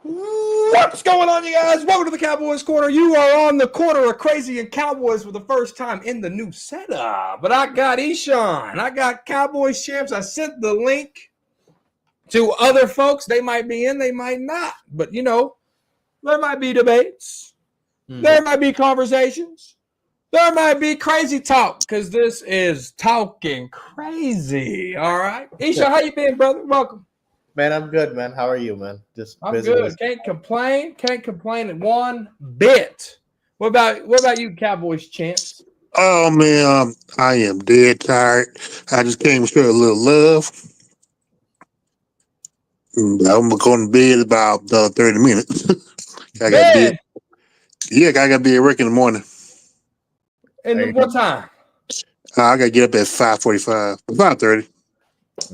What's going on, you guys? Welcome to the Cowboys Corner. You are on the corner of Crazy and Cowboys for the first time in the new setup. But I got Eshawn. I got Cowboys champs. I sent the link to other folks. They might be in, they might not. But, you know, there might be debates. There might be conversations. There might be crazy talk because this is talking crazy. All right. Eshawn, how you been, brother? Welcome. Man, I'm good, man. How are you, man? Just I'm good. Can't complain. Can't complain at one bit. What about you, Cowboys champs? Oh man, I am dead tired. I just came to show a little love. I'm gonna go to bed about 30 minutes. I got bed. Yeah, I gotta be at work in the morning. And what time? I gotta get up at 5:45, 5:30.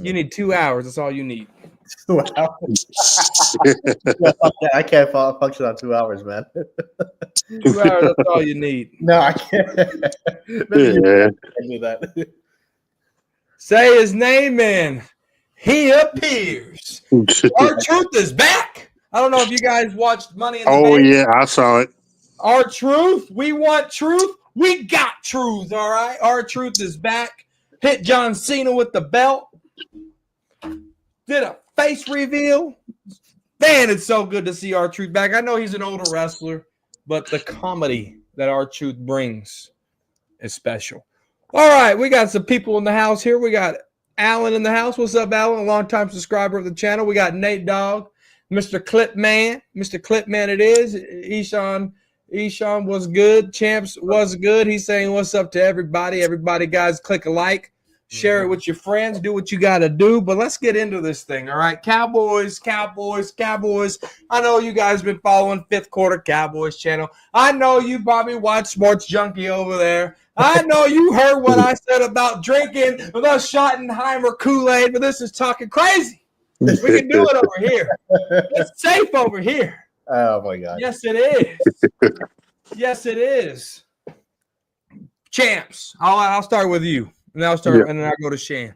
You need 2 hours. That's all you need. 2 hours. I can't function on 2 hours, man. 2 hours. That's all you need. No, I can't. Yeah. I do that. Say his name and he appears. R-Truth is back. I don't know if you guys watched Money in the Bank. Oh yeah, I saw it. R-Truth. We want truth. We got truth. All right. R-Truth is back. Hit John Cena with the belt. Did a face reveal. Man, it's so good to see R-Truth back. I know he's an older wrestler, but the comedy that R-Truth brings is special. All right, we got some people in the house here. We got Alan in the house. What's up, Alan? A longtime subscriber of the channel. We got Nate Dogg, Mr. Clipman. Mr. Clipman it is. Eshawn was good. Champs was good. He's saying what's up to everybody. Everybody, guys, click a like. Share it with your friends. Do what you got to do. But let's get into this thing, all right? Cowboys. I know you guys been following Fifth Quarter Cowboys channel. I know you probably watch Sports Junkie over there. I know you heard what I said about drinking the Shottenheimer Kool-Aid, but this is talking crazy. We can do it over here. It's safe over here. Oh, my God. Yes, it is. Yes, it is. Champs, I'll start with you. And I'll start, and then I'll go to Shan.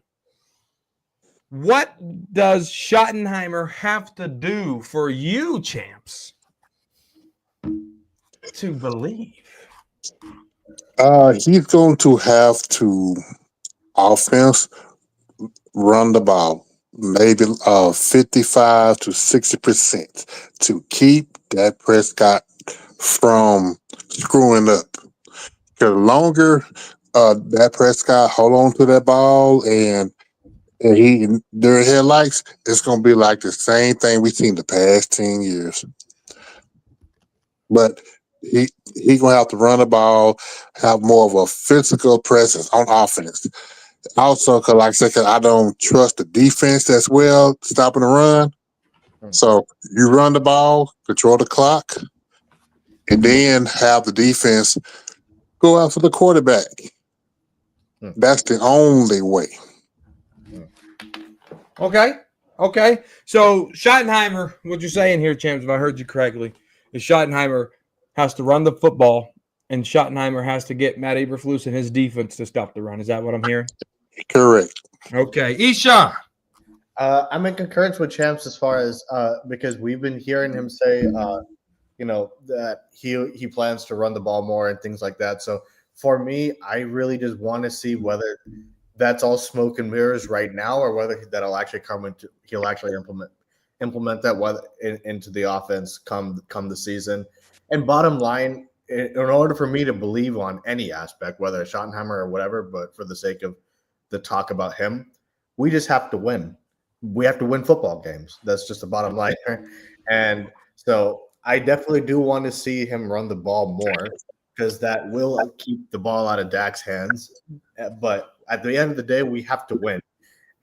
What does Schottenheimer have to do for you, champs, to believe? He's going to have to offense run the ball, maybe 55 to 60% to keep that Prescott from screwing up. The longer that Prescott hold on to that ball and he during headlights, it's gonna be like the same thing we've seen the past 10 years. But he gonna have to run the ball, have more of a physical presence on offense. Also, cause I don't trust the defense as well, stopping the run. So you run the ball, control the clock, and then have the defense go after the quarterback. That's the only way. Okay. So Schottenheimer, what you're saying here, champs, if I heard you correctly, is Schottenheimer has to run the football, and Schottenheimer has to get Matt Eberflus and his defense to stop the run. Is that what I'm hearing? Correct. Okay, Eshawn. I'm in concurrence with Champs as far as because we've been hearing him say, that he plans to run the ball more and things like that. So for me, I really just want to see whether that's all smoke and mirrors right now, or whether that'll actually he'll actually implement that into the offense come the season. And bottom line, in order for me to believe on any aspect, whether it's Schottenheimer or whatever, but for the sake of the talk about him, we just have to win. We have to win football games. That's just the bottom line. And so I definitely do want to see him run the ball more, because that will keep the ball out of Dak's hands. But at the end of the day, we have to win.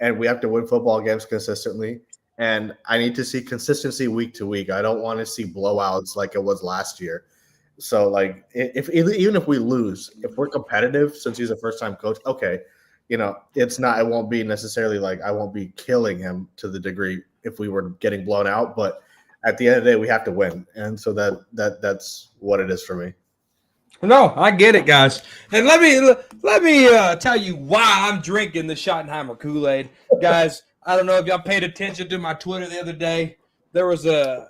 And we have to win football games consistently. And I need to see consistency week to week. I don't want to see blowouts like it was last year. So, like, even if we lose, if we're competitive, since he's a first-time coach, okay, it won't be necessarily like I won't be killing him to the degree if we were getting blown out. But at the end of the day, we have to win. And so that's what it is for me. No, I get it, guys. And let me tell you why I'm drinking the Schottenheimer Kool-Aid. Guys, I don't know if y'all paid attention to my Twitter the other day. There was a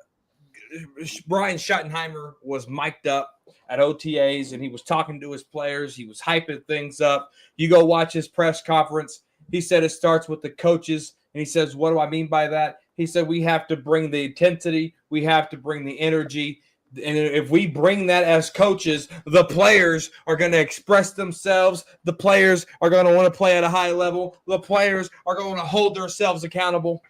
Brian Schottenheimer was mic'd up at OTAs, and he was talking to his players. He was hyping things up. You go watch his press conference. He said it starts with the coaches, and he says, what do I mean by that? He said we have to bring the intensity. We have to bring the energy. And if we bring that as coaches, the players are going to express themselves. The players are going to want to play at a high level. The players are going to hold themselves accountable.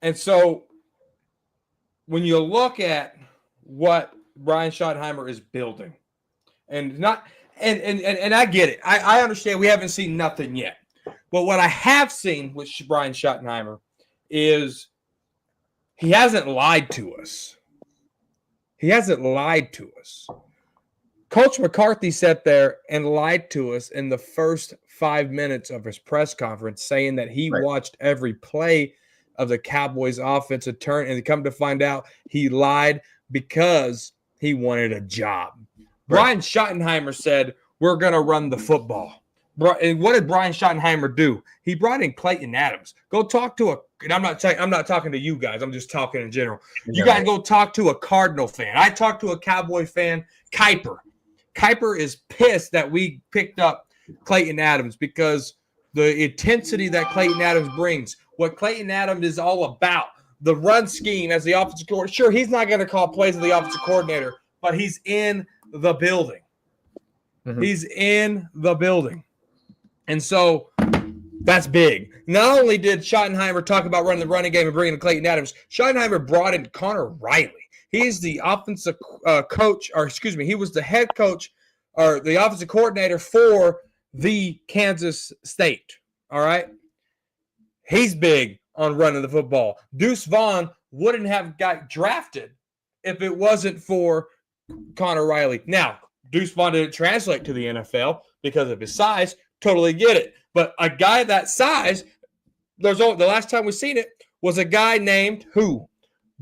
And so when you look at what Brian Schottenheimer is building, and I get it. I understand we haven't seen nothing yet. But what I have seen with Brian Schottenheimer is he hasn't lied to us. He hasn't lied to us. Coach McCarthy sat there and lied to us in the first 5 minutes of his press conference, saying that he watched every play of the Cowboys offensive turn, and come to find out he lied because he wanted a job. Brian Schottenheimer said, we're going to run the football. And what did Brian Schottenheimer do? He brought in Clayton Adams. Go talk to and I'm not talking to you guys. I'm just talking in general. You guys go talk to a Cardinal fan. I talked to a Cowboy fan, Kuiper. Kuiper is pissed that we picked up Clayton Adams because the intensity that Clayton Adams brings, what Clayton Adams is all about, the run scheme as the offensive coordinator. Sure, he's not going to call plays as the offensive coordinator, but he's in the building. Mm-hmm. He's in the building. And so that's big. Not only did Schottenheimer talk about running the running game and bringing in Clayton Adams, Schottenheimer brought in Connor Riley. He's the offensive coach, or excuse me, he was the head coach or the offensive coordinator for the Kansas State. All right. He's big on running the football. Deuce Vaughn wouldn't have got drafted if it wasn't for Connor Riley. Now, Deuce Vaughn didn't translate to the NFL because of his size. Totally get it. But a guy that size, the last time we seen it was a guy named who?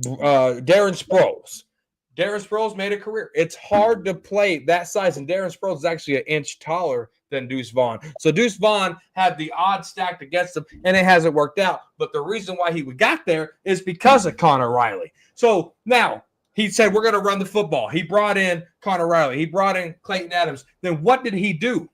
Darren Sproles. Darren Sproles made a career. It's hard to play that size, and Darren Sproles is actually an inch taller than Deuce Vaughn. So Deuce Vaughn had the odds stacked against him, and it hasn't worked out. But the reason why he got there is because of Connor Riley. So now he said, we're going to run the football. He brought in Connor Riley. He brought in Clayton Adams. Then what did he do?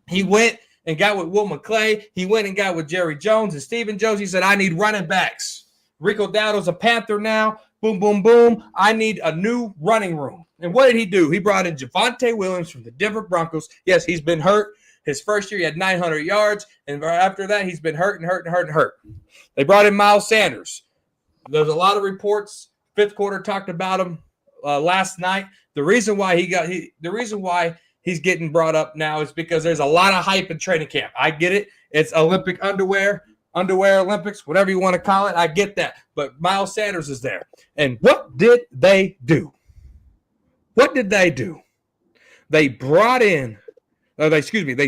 He went and got with Will McClay. He went and got with Jerry Jones and Stephen Jones. He said, I need running backs. Rico Dowdle's a Panther now. Boom, boom, boom. I need a new running room. And what did he do? He brought in Javonte Williams from the Denver Broncos. Yes, he's been hurt. His first year, he had 900 yards. And after that, he's been hurt. They brought in Miles Sanders. There's a lot of reports. Fifth Quarter talked about him last night. The reason why he's getting brought up now is because there's a lot of hype in training camp. I get it. It's Olympic underwear Olympics, whatever you want to call it. I get that. But Miles Sanders is there. And what did they do? They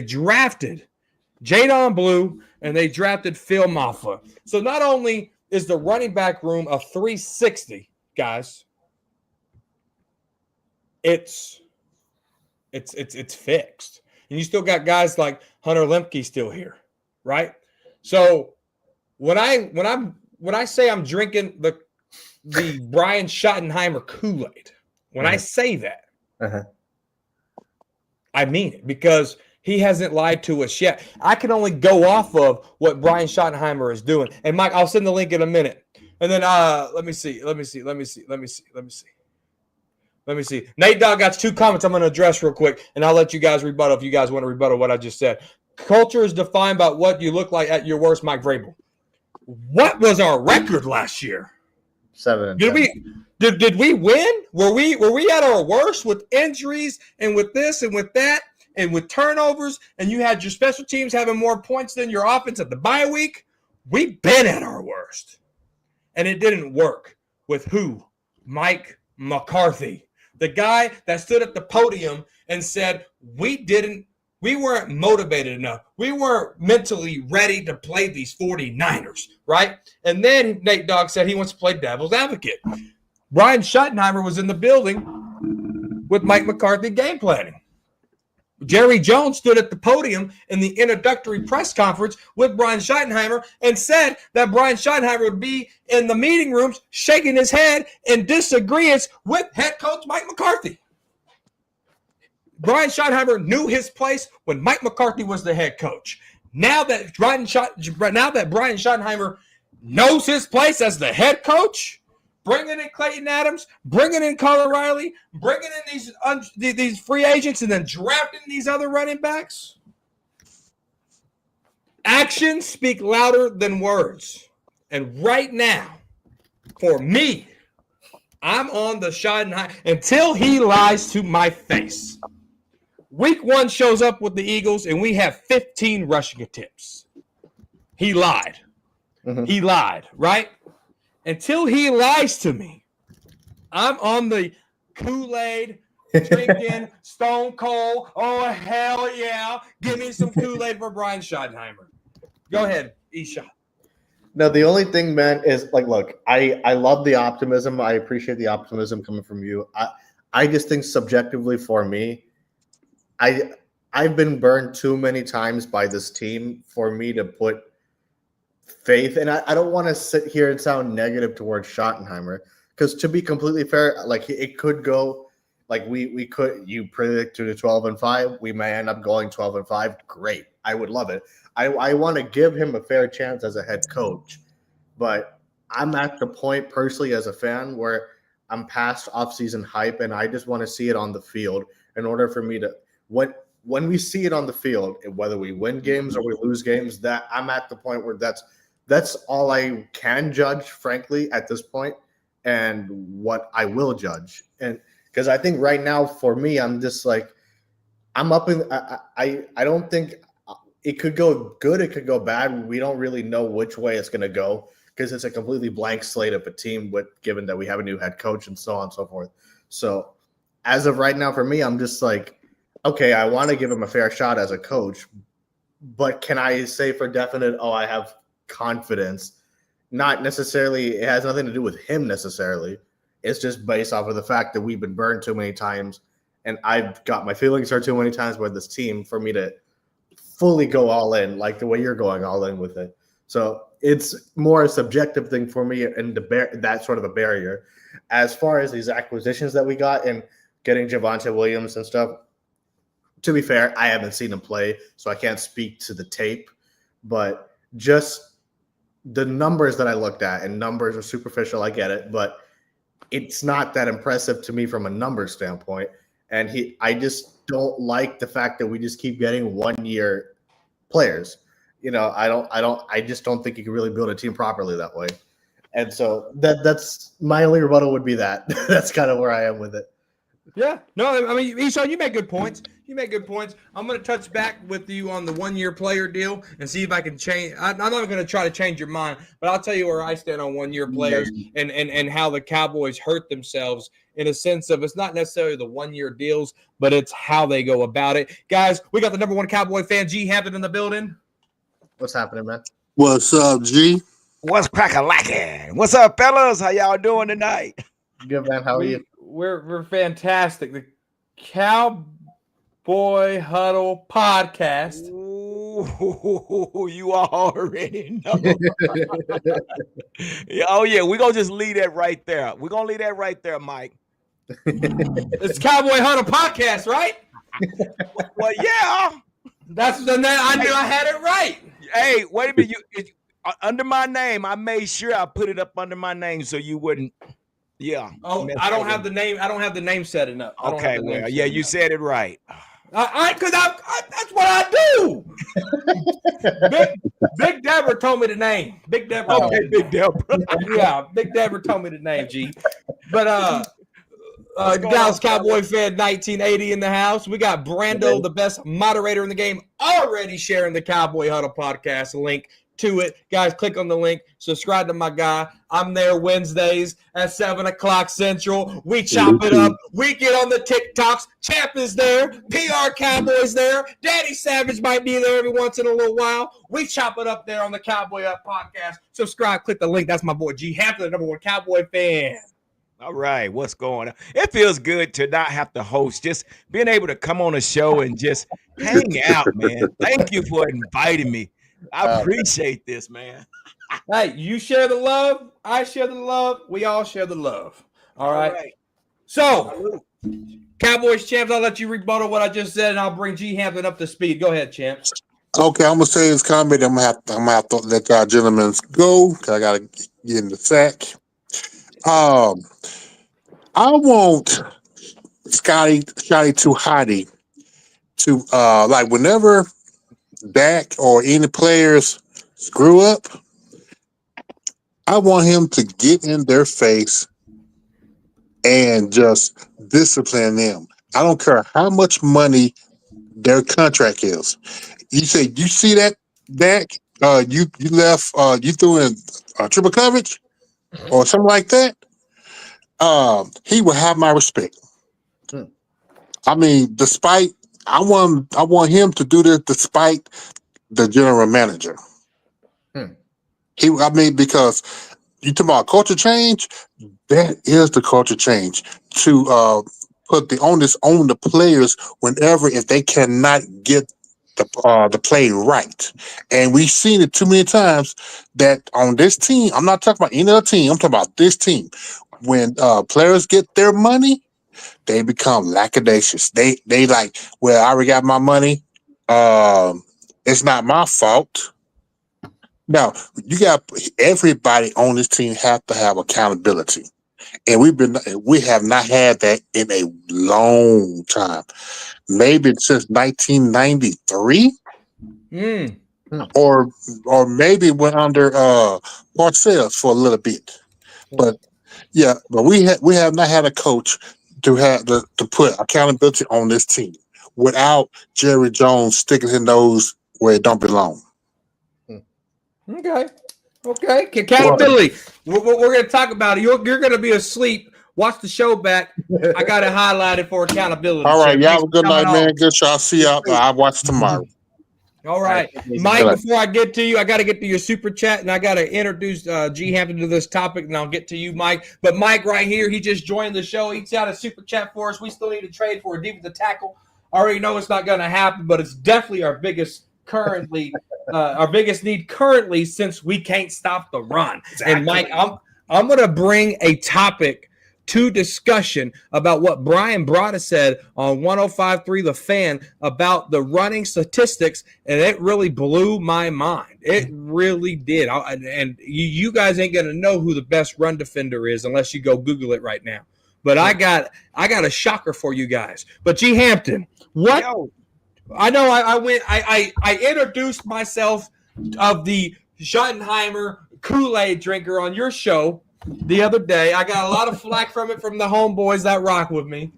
drafted Jadon Blue, and they drafted Phil Maffa. So not only is the running back room a 360, guys, it's fixed. And you still got guys like Hunter Lemke still here, right? So when I say I'm drinking the Brian Schottenheimer Kool-Aid, when I say that, I mean it, because he hasn't lied to us yet. I can only go off of what Brian Schottenheimer is doing. And Mike, I'll send the link in a minute. And then let me see. Nate Dogg got 2 comments I'm going to address real quick, and I'll let you guys rebuttal if you guys want to rebuttal what I just said. Culture is defined by what you look like at your worst, Mike Vrabel. What was our record last year? 7. Did we win? Were we at our worst with injuries and with this and with that and with turnovers, and you had your special teams having more points than your offense at the bye week? We've been at our worst. And it didn't work with who? Mike McCarthy. The guy that stood at the podium and said, we weren't motivated enough. We weren't mentally ready to play these 49ers, right? And then Nate Dogg said he wants to play devil's advocate. Brian Schottenheimer was in the building with Mike McCarthy game planning. Jerry Jones stood at the podium in the introductory press conference with Brian Schottenheimer and said that Brian Schottenheimer would be in the meeting rooms shaking his head in disagreement with head coach Mike McCarthy. Brian Schottenheimer knew his place when Mike McCarthy was the head coach. Now that Brian Schottenheimer knows his place as the head coach, bringing in Clayton Adams, bringing in Colin Riley, bringing in these free agents, and then drafting these other running backs. Actions speak louder than words. And right now, for me, I'm on the Schottenheimer until he lies to my face. Week 1 shows up with the Eagles, and we have 15 rushing attempts. He lied. Mm-hmm. He lied, right? Until he lies to me, I'm on the Kool-Aid, drinking, Stone Cold. Oh, hell yeah. Give me some Kool-Aid for Brian Schottenheimer. Go ahead, E-Shot. No, the only thing, man, is like, look, I love the optimism. I appreciate the optimism coming from you. I just think subjectively for me, I've been burned too many times by this team for me to put faith, and I don't want to sit here and sound negative towards Schottenheimer, because to be completely fair, like it could go like we could. You predict to 12-5, we may end up going 12-5. Great, I would love it. I want to give him a fair chance as a head coach, but I'm at the point personally as a fan where I'm past offseason hype, and I just want to see it on the field in order for me to when we see it on the field, whether we win games or we lose games, that I'm at the point where that's all I can judge, frankly, at this point, and what I will judge. And because I think right now for me, I'm just like, I'm up in, I don't think it could go good. It could go bad. We don't really know which way it's going to go because it's a completely blank slate of a team given that we have a new head coach and so on and so forth. So as of right now, for me, I'm just like, okay, I want to give him a fair shot as a coach, but can I say for definite, I have confidence? Not necessarily. It has nothing to do with him necessarily. It's just based off of the fact that we've been burned too many times, and I've got my feelings hurt too many times with this team for me to fully go all in like the way you're going all in with it. So it's more a subjective thing for me, and that sort of a barrier. As far as these acquisitions that we got and getting Javonte Williams and stuff, to be fair, I haven't seen him play, so I can't speak to the tape, but just the numbers that I looked at, and numbers are superficial, I get it, but it's not that impressive to me from a number standpoint. And I just don't like the fact that we just keep getting 1-year players. I just don't think you can really build a team properly that way. And so that's my only rebuttal would be that. That's kind of where I am with it. Yeah. No, I mean, Esau, you make good points. I'm going to touch back with you on the 1-year player deal and see if I can change. I'm not going to try to change your mind, but I'll tell you where I stand on 1-year players and how the Cowboys hurt themselves in a sense of it's not necessarily the 1-year deals, but it's how they go about it. Guys, we got the number one Cowboy fan, G Hampton, in the building. What's happening, man? What's up, G? What's crack-a-lackin'? What's up, fellas? How y'all doing tonight? Good, man. How are you? We're fantastic. The Cowboy Huddle podcast. Ooh, you already know. Oh, yeah. We're going to just leave that right there. We're going to leave that right there, Mike. It's Cowboy Huddle podcast, right? Well, yeah. I knew I had it right. Hey, wait a minute. Under my name, I made sure I put it up under my name so you wouldn't. Yeah. Oh, I don't have the name. I don't have the name setting up. Okay, well, yeah, you said it right. Because that's what I do. Big Deborah told me the name. Big Deborah. Okay, Big Deborah. Yeah, Big Deborah told me the name, G. But Dallas Cowboy fan 1980 in the house. We got Brando, the best moderator in the game, already sharing the Cowboy Huddle podcast link to it. Guys, click on the link. Subscribe to my guy. I'm there Wednesdays at 7 o'clock Central. We chop it up. We get on the TikToks. Champ is there. PR Cowboys there. Daddy Savage might be there every once in a little while. We chop it up there on the Cowboy Up podcast. Subscribe. Click the link. That's my boy G Hampton, the number one Cowboy fan. All right, what's going on? It feels good to not have to host, just being able to come on a show and just hang out, man. Thank you for inviting me. I appreciate this, man. Hey, you share the love. I share the love. We all share the love. All right. right. So, Salute. Cowboys champs, I'll let you rebuttal what I just said, and I'll bring G Hampton up to speed. Go ahead, champs. Okay, I'm gonna say this comment. I'm gonna have to let y'all gentlemen go because I gotta get in the sack. Um, I want Scotty too hotty to like whenever Dak or any players screw up, I want him to get in their face and just discipline them. I don't care how much money their contract is. You say you see that Dak, you left, you threw in triple coverage or something like that. He will have my respect. Hmm. I mean, despite I want him to do this despite the general manager. Hmm. Because you talk about culture change, that is the culture change to put the onus on the players whenever if they cannot get the play right. And we've seen it too many times that on this team, I'm not talking about any other team, I'm talking about this team. When players get their money, they become lackadaisious. They like, well, I already got my money. It's not my fault. Now, you got everybody on this team have to have accountability. And we have not had that in a long time. Maybe since 1993 Mm. or maybe went under Parcells for a little bit. But yeah, but we have not had a coach to put accountability on this team without Jerry Jones sticking his nose where it don't belong. Okay. Okay. Accountability. We're going to talk about it. You're going to be asleep. Watch the show back. I got it highlighted for accountability. All right, Champ. y'all Thanks have a for good coming night, on. man. Good show. I'll see y'all. I'll watch tomorrow. All right. Mike, before I get to you, I got to get to your super chat, and I got to introduce G. Hampton to this topic, and I'll get to you, Mike. But Mike right here, he just joined the show. He's got a super chat for us. We still need to trade for a defensive tackle. I already know it's not going to happen, but it's definitely our biggest need currently since we can't stop the run. Exactly. And Mike, I'm going to bring a topic to discussion about what Brian Broda said on 105.3 The Fan about the running statistics, and it really blew my mind. It really did. And you guys ain't going to know who the best run defender is unless you go Google it right now. But I got a shocker for you guys. But G. Hampton, what? Yo. I know I introduced myself of the Shottenheimer Kool-Aid drinker on your show the other day. I got a lot of flack from it from the homeboys that rock with me.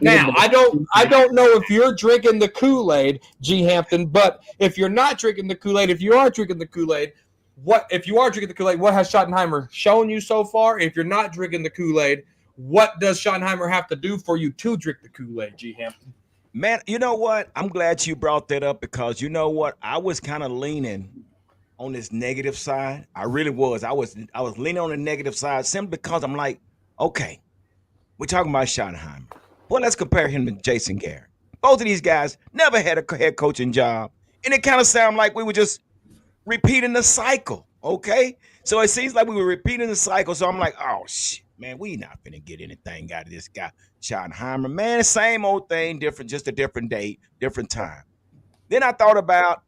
Now, I don't know if you're drinking the Kool-Aid, G. Hampton, but if you're not drinking the Kool-Aid, if you are drinking the Kool-Aid, what has Schottenheimer shown you so far? If you're not drinking the Kool-Aid, what does Schottenheimer have to do for you to drink the Kool-Aid, G. Hampton? Man, you know what? I'm glad you brought that up because you know what? I was kind of leaning on this negative side. I really was. I was leaning on the negative side simply because I'm like, okay, we're talking about Schottenheimer. Well, let's compare him to Jason Garrett. Both of these guys never had a head coaching job. And it kind of sounded like we were just repeating the cycle. Okay. So it seems like we were repeating the cycle. So I'm like, oh shit, man, we not finna get anything out of this guy, Schottenheimer. Man, same old thing, different, just a different date, different time. Then I thought about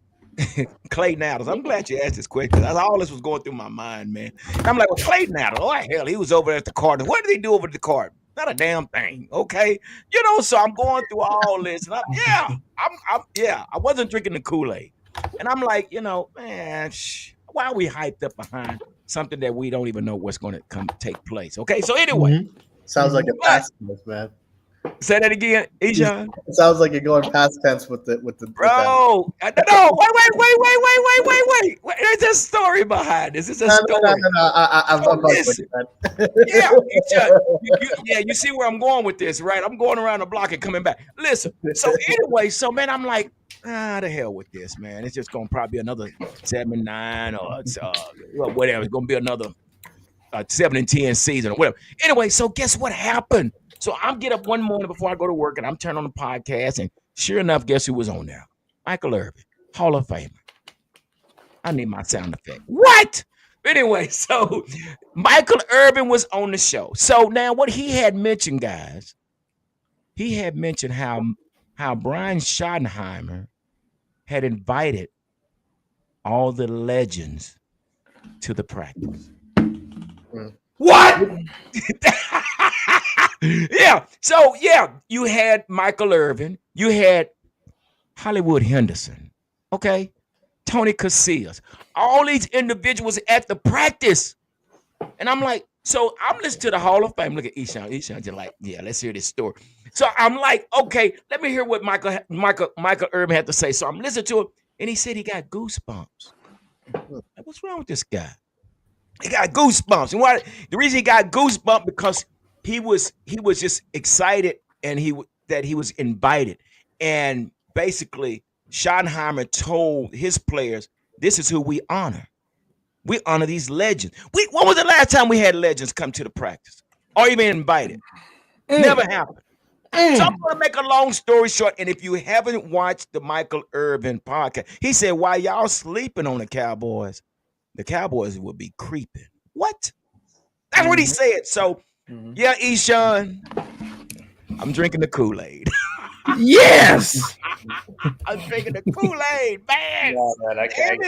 Clayton Adams. I'm glad you asked this question. All this was going through my mind, man. And I'm like, well, Clayton Adams, oh hell, he was over at the Cardinals. What did he do over at the Cardinals? Not a damn thing, okay? You know, so I'm going through all this, and I wasn't drinking the Kool-Aid, and I'm like, you know, man, why are we hyped up behind something that we don't even know what's going to take place? Okay, so anyway, sounds like a past tense, man. Say that again, Eshaun. It sounds like you're going past tense with the bro. Wait. There's a story behind this. It's a story. No. You see where I'm going with this, right? I'm going around the block and coming back. Listen. So anyway, man, I'm like, the hell with this, man. It's just gonna probably be another 7-9 or whatever. It's gonna be another 7-10 season or whatever. Anyway, so guess what happened? So I'm get up one morning before I go to work and I'm turning on the podcast, and sure enough, guess who was on there? Michael Irvin, Hall of Famer. I need my sound effect. What? Anyway, so Michael Irvin was on the show. So now what he had mentioned, guys, he had mentioned how Brian Schottenheimer had invited all the legends to the practice. What? Yeah. So yeah, you had Michael Irvin, you had Hollywood Henderson, okay, Tony Casillas, all these individuals at the practice, and I'm like, so I'm listening to the Hall of Fame. Look at Eshawn just like, yeah, let's hear this story. So I'm like, okay, let me hear what Michael Irvin had to say. So I'm listening to it, and he said he got goosebumps. Like, what's wrong with this guy? He got goosebumps, and why? The reason he got goosebumps because he was just excited, and that he was invited, and basically Schottenheimer told his players, "This is who we honor. We honor these legends." When was the last time we had legends come to the practice or even invited? Never happened. So I'm going to make a long story short. And if you haven't watched the Michael Irvin podcast, he said, while y'all sleeping on the Cowboys will be creeping. What? That's what he said. So, yeah, Eshawn, I'm drinking the Kool-Aid. Yes. I'm drinking the Kool-Aid, man. Yeah, man, I can't.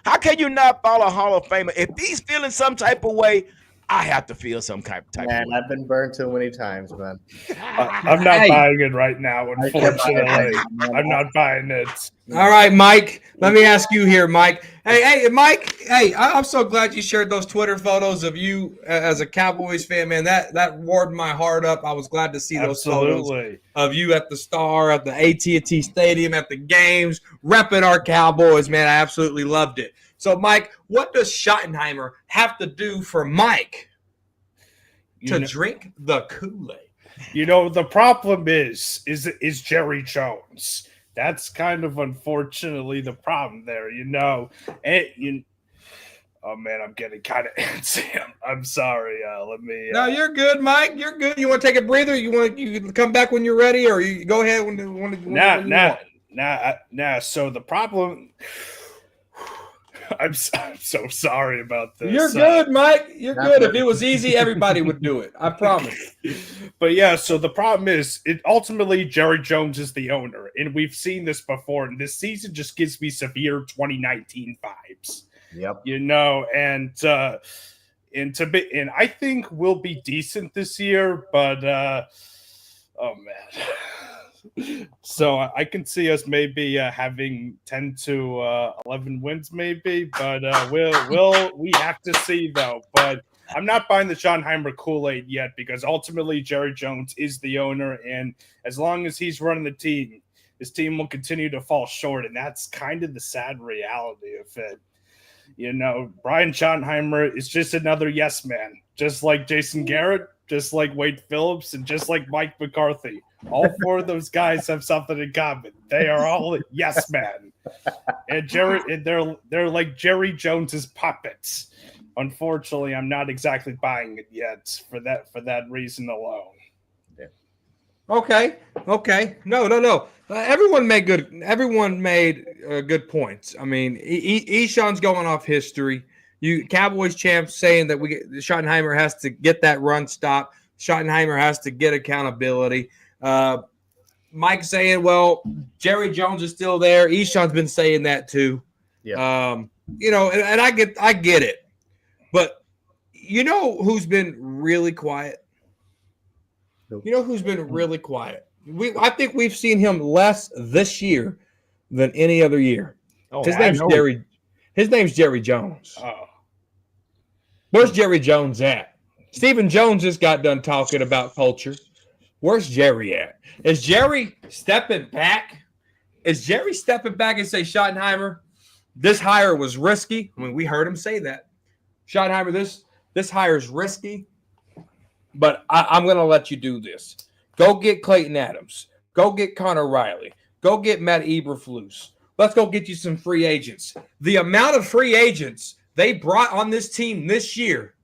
How can you not follow Hall of Famer? If he's feeling some type of way, I have to feel some type of Man, way. I've been burned too many times, man. I'm not buying it right now, unfortunately. I'm not buying it. All right, Mike. Let me ask you here, Mike. Hey, Mike. Hey, I'm so glad you shared those Twitter photos of you as a Cowboys fan, man. That warmed my heart up. I was glad to see those photos of you at the Star, at the AT&T Stadium, at the games, repping our Cowboys, man. I absolutely loved it. So, Mike, what does Schottenheimer have to do for Mike to drink the Kool-Aid? You know, the problem is Jerry Jones. That's kind of unfortunately the problem there, you know. Oh man, I'm getting kind of antsy. I'm sorry. Let me. No, you're good, Mike. You're good. You want to take a breather? You can come back when you're ready, or you go ahead when you want. Nah. So the problem. I'm so sorry about this. You're good, Mike. You're good. If it was easy, everybody would do it. I promise. But yeah, so the problem is, ultimately Jerry Jones is the owner, and we've seen this before. And this season just gives me severe 2019 vibes. Yep. You know, and I think we'll be decent this year, but oh man. So I can see us maybe having 10 to 11 wins, maybe, but we have to see though. But I'm not buying the Schottenheimer Kool-Aid yet because ultimately Jerry Jones is the owner, and as long as he's running the team, his team will continue to fall short, and that's kind of the sad reality of it. You know, Brian Schottenheimer is just another yes man, just like Jason Garrett, just like Wade Phillips, and just like Mike McCarthy. All four of those guys have something in common. They are all yes men, and they're like Jerry Jones's puppets. Unfortunately, I'm not exactly buying it yet for that reason alone. Yeah. Okay. No. Everyone made good points. I mean, Eshawn's going off history. You Cowboys champs saying that Schottenheimer has to get that run stop. Schottenheimer has to get accountability. Mike saying, well, Jerry Jones is still there. Eshawn's been saying that too. Yeah. You know, and I get it. But you know who's been really quiet? Nope. You know who's been really quiet? I think we've seen him less this year than any other year. Oh, His name's Jerry Jones. Oh. Where's Jerry Jones at? Stephen Jones just got done talking about culture. Where's Jerry at? Is Jerry stepping back? Is Jerry stepping back and say, Schottenheimer, this hire was risky? I mean, we heard him say that. Schottenheimer, this hire is risky, but I'm going to let you do this. Go get Clayton Adams. Go get Connor Riley. Go get Matt Eberflus. Let's go get you some free agents. The amount of free agents they brought on this team this year,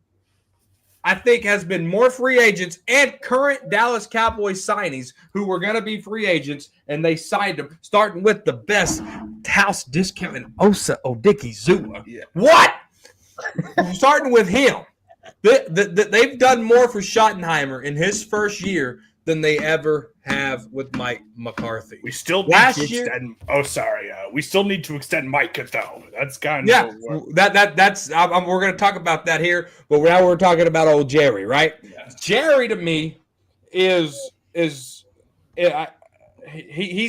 I think has been more free agents and current Dallas Cowboys signees who were going to be free agents, and they signed them, starting with the best house discount in Osa Odigizua. Yeah. What? Starting with him. They've done more for Schottenheimer in his first year than they ever have with Mike McCarthy. We still need Last to year- extend. Oh, sorry. We still need to extend Micah though. That's kind Yeah, of that's we're going to talk about that here, but now we're talking about old Jerry, right? Yeah. Jerry to me he's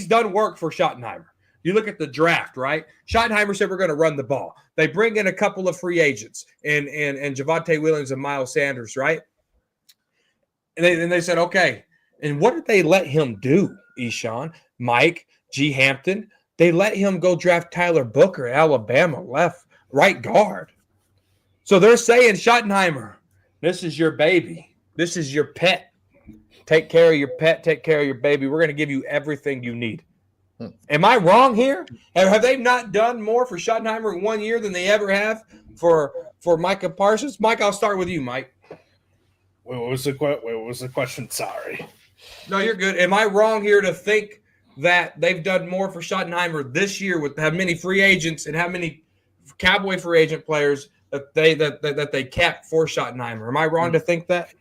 done work for Schottenheimer. You look at the draft, right? Schottenheimer said we're going to run the ball. They bring in a couple of free agents and Javonte Williams and Miles Sanders, right? And they said, okay. And what did they let him do, Eshawn? Mike, G. Hampton? They let him go draft Tyler Booker at Alabama, right guard. So they're saying, Schottenheimer, this is your baby. This is your pet. Take care of your pet. Take care of your baby. We're going to give you everything you need. Am I wrong here? Have they not done more for Schottenheimer in 1 year than they ever have for Micah Parsons? Mike, I'll start with you, Mike. Wait, what was the question? Sorry. No, you're good. Am I wrong here to think that they've done more for Schottenheimer this year with how many free agents and how many Cowboy free agent players that they kept for Schottenheimer? Am I wrong to think that?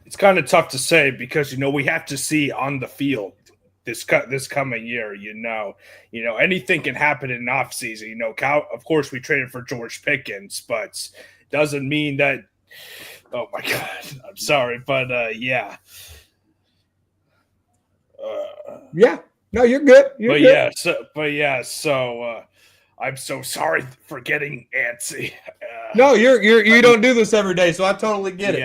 It's kind of tough to say because we have to see on the field this coming year. Anything can happen in an offseason. Of course, we traded for George Pickens, but doesn't mean that. Oh my God, I'm sorry, but yeah. Yeah. No, you're good. You're good. So I'm so sorry for getting antsy. No, you don't do this every day, so I totally get it.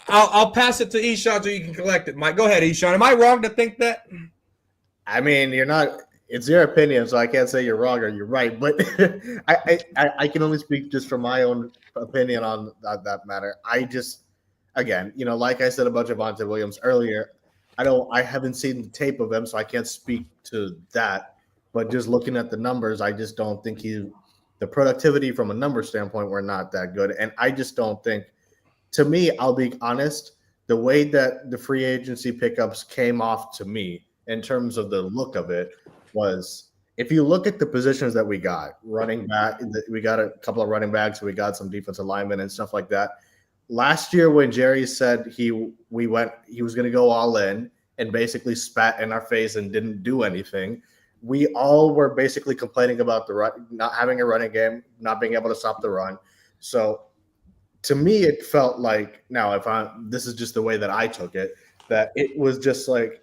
I'll pass it to Eshawn so you can collect it. Mike, go ahead, Eshawn. Am I wrong to think that? I mean, you're not. It's your opinion, so I can't say you're wrong or you're right. But I can only speak just from my own opinion on that matter. I just, again, like I said about Javonte Williams earlier, I haven't seen the tape of him, so I can't speak to that. But just looking at the numbers, I just don't think the productivity from a number standpoint were not that good. And I just don't think, to me, I'll be honest, the way that the free agency pickups came off to me in terms of the look of it was, if you look at the positions that we got, running back, we got a couple of running backs, we got some defensive linemen and stuff like that. Last year when Jerry said he was going to go all in and basically spat in our face and didn't do anything, we all were basically complaining about the run, not having a running game, not being able to stop the run. So to me, it felt like, now this is just the way that I took it, that it was just like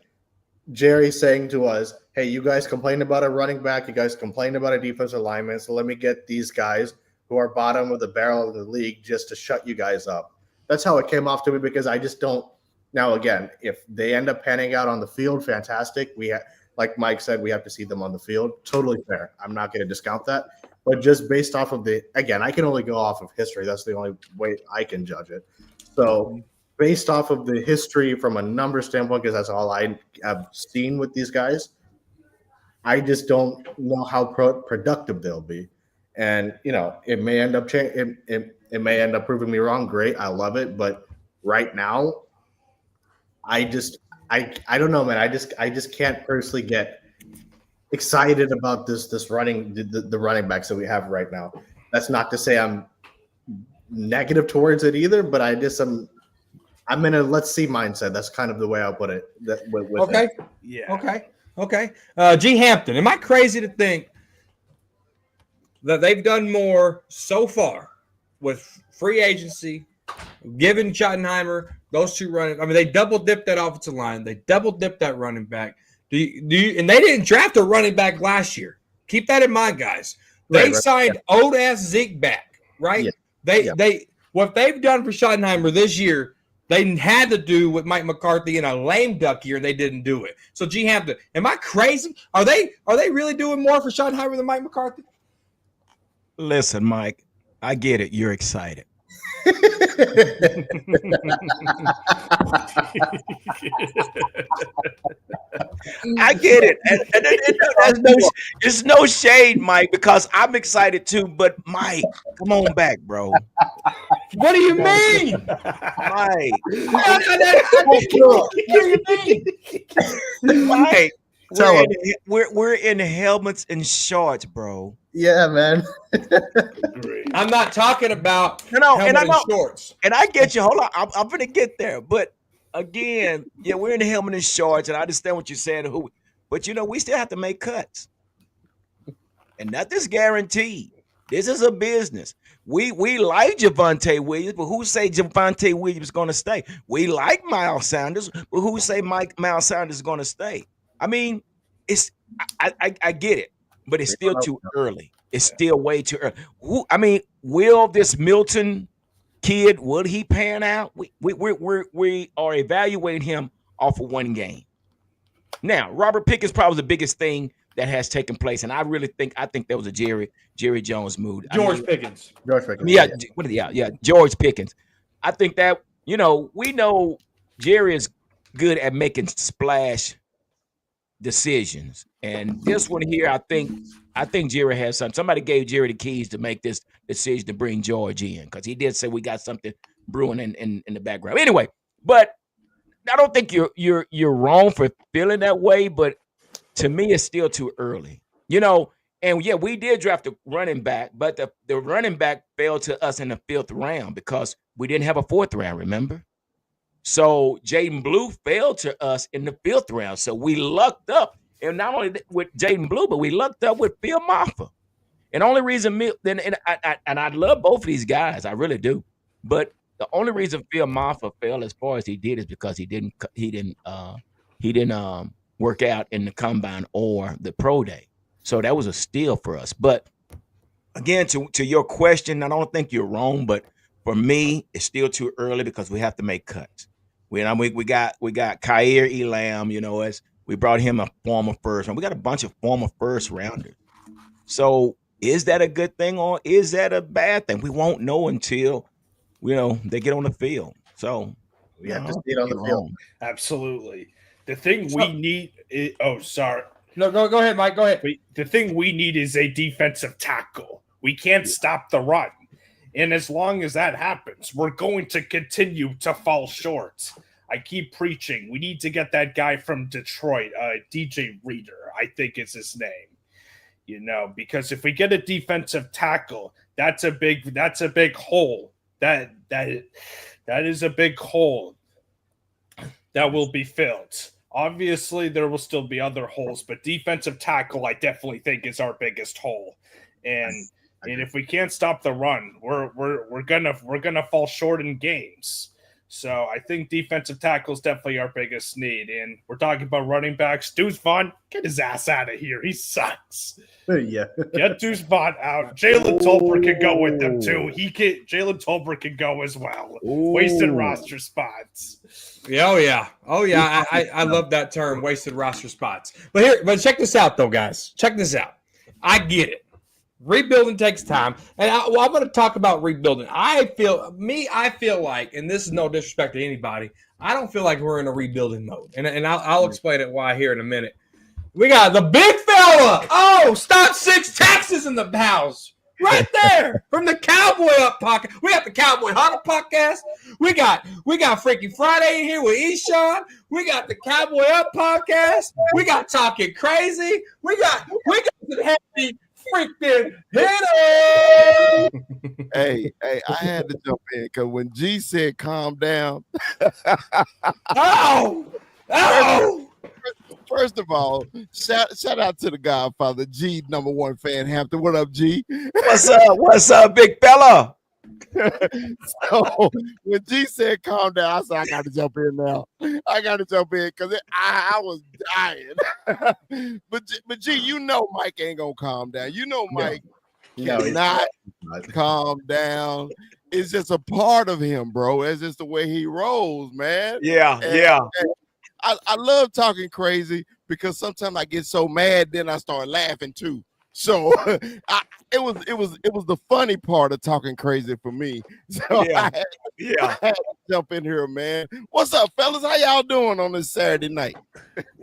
Jerry saying to us, hey, you guys complained about a running back, you guys complained about a defensive lineman, so let me get these guys who are bottom of the barrel of the league just to shut you guys up. That's how it came off to me, because I just don't. Now, again, if they end up panning out on the field, fantastic. Like Mike said, we have to see them on the field. Totally fair. I'm not going to discount that. But just based off of again, I can only go off of history. That's the only way I can judge it. So based off of the history from a number standpoint, because that's all I have seen with these guys, I just don't know how productive they'll be. And, it may end up it may end up proving me wrong. Great. I love it. But right now, I don't know, man. I just can't personally get excited about this running the running backs that we have right now. That's not to say I'm negative towards it either, but I'm in a let's see mindset. That's kind of the way I'll put it. Okay. It. Yeah. Okay. G. Hampton, am I crazy to think that they've done more so far with free agency, giving Schottenheimer those two running? I mean, they double dipped that offensive line. They double dipped that running back. And they didn't draft a running back last year. Keep that in mind, guys. They signed old ass Zeke back, right? Yeah. What they've done for Schottenheimer this year, they had to do with Mike McCarthy in a lame duck year, and they didn't do it. So, G. Hampton, am I crazy? Are they really doing more for Schottenheimer than Mike McCarthy? Listen, Mike, I get it. You're excited. I get it, it's no shade, Mike, because I'm excited too. But Mike, come on back, bro. What do you mean? Mike, What do you mean? Mike, Tell him. we're in helmets and shorts, bro. Yeah, man. I'm not talking about No, helmet and shorts. And I get you. Hold on, I'm gonna get there. But again, yeah, we're in the helmet and shorts, and I understand what you're saying. But we still have to make cuts, and nothing's guaranteed. This is a business. We like Javonte Williams, but who say Javonte Williams is going to stay? We like Miles Sanders, but who say Miles Sanders is going to stay? I mean, I get it, but it's still too early. It's still way too early. Will this Milton kid, will he pan out? We are evaluating him off of one game. Now, Robert Pickens probably the biggest thing that has taken place, and I think that was a Jerry Jones move. George Pickens. Yeah, George Pickens. I think that we know Jerry is good at making splash decisions, and this one here, I think Jerry has something. Somebody gave Jerry the keys to make this decision to bring George in, because he did say we got something brewing in the background. Anyway, but I don't think you're wrong for feeling that way, but to me, it's still too early. And yeah, we did draft a running back, but the running back fell to us in the 5th round because we didn't have a 4th round, remember? So Jaden Blue fell to us in the 5th round. So we lucked up, and not only with Jaden Blue, but we lucked up with Phil Maffa. And the only reason, and I love both of these guys, I really do. But the only reason Phil Maffa fell as far as he did is because he didn't work out in the combine or the pro day. So that was a steal for us. But again, to your question, I don't think you're wrong, but for me, it's still too early because we have to make cuts. We got Khair Elam, as we brought him a former first round. We got a bunch of former first rounders. So is that a good thing or is that a bad thing? We won't know until they get on the field. So we have to see it on the field. Absolutely. The thing we need is sorry. No, go ahead, Mike. Go ahead. The thing we need is a defensive tackle. We can't stop the run. And as long as that happens, we're going to continue to fall short. I keep preaching. We need to get that guy from Detroit, DJ Reader, I think is his name. Because if we get a defensive tackle, that's a big hole. That is a big hole that will be filled. Obviously, there will still be other holes, but defensive tackle, I definitely think, is our biggest hole. And if we can't stop the run, we're gonna fall short in games. So I think defensive tackle is definitely our biggest need. And we're talking about running backs. Deuce Vaughn, get his ass out of here. He sucks. Yeah. Get Deuce Vaughn out. Jalen Tolbert can go with them too. Jalen Tolbert can go as well. Wasted roster spots. Oh yeah. I love that term, wasted roster spots. But check this out though, guys. Check this out. I get it. Rebuilding takes time, and I'm going to talk about rebuilding. I feel like, and this is no disrespect to anybody, I don't feel like we're in a rebuilding mode, and I'll explain it why here in a minute. We got the big fella. Oh, Stop 6 Texas in the house, right there from the Cowboy Up podcast. We got the Cowboy Huddle podcast. We got Freaky Friday in here with Eshawn. We got the Cowboy Up podcast. We got Talking Crazy. We got some heavy freaking hitter. Hey, I had to jump in because when G said calm down. First of all, shout out to the Godfather, G, #1 fan, Hampton. What up, G? What's up, big fella? So when G said calm down, I said I got to jump in now. I got to jump in because I was dying. but G, Mike ain't gonna calm down. Mike cannot calm down. It's just a part of him, bro. It's just the way he rolls, man. Yeah. And I love talking crazy because sometimes I get so mad, then I start laughing too. So it was the funny part of talking crazy for me. So Yeah. I had to jump in here, man. What's up, fellas? How y'all doing on this Saturday night?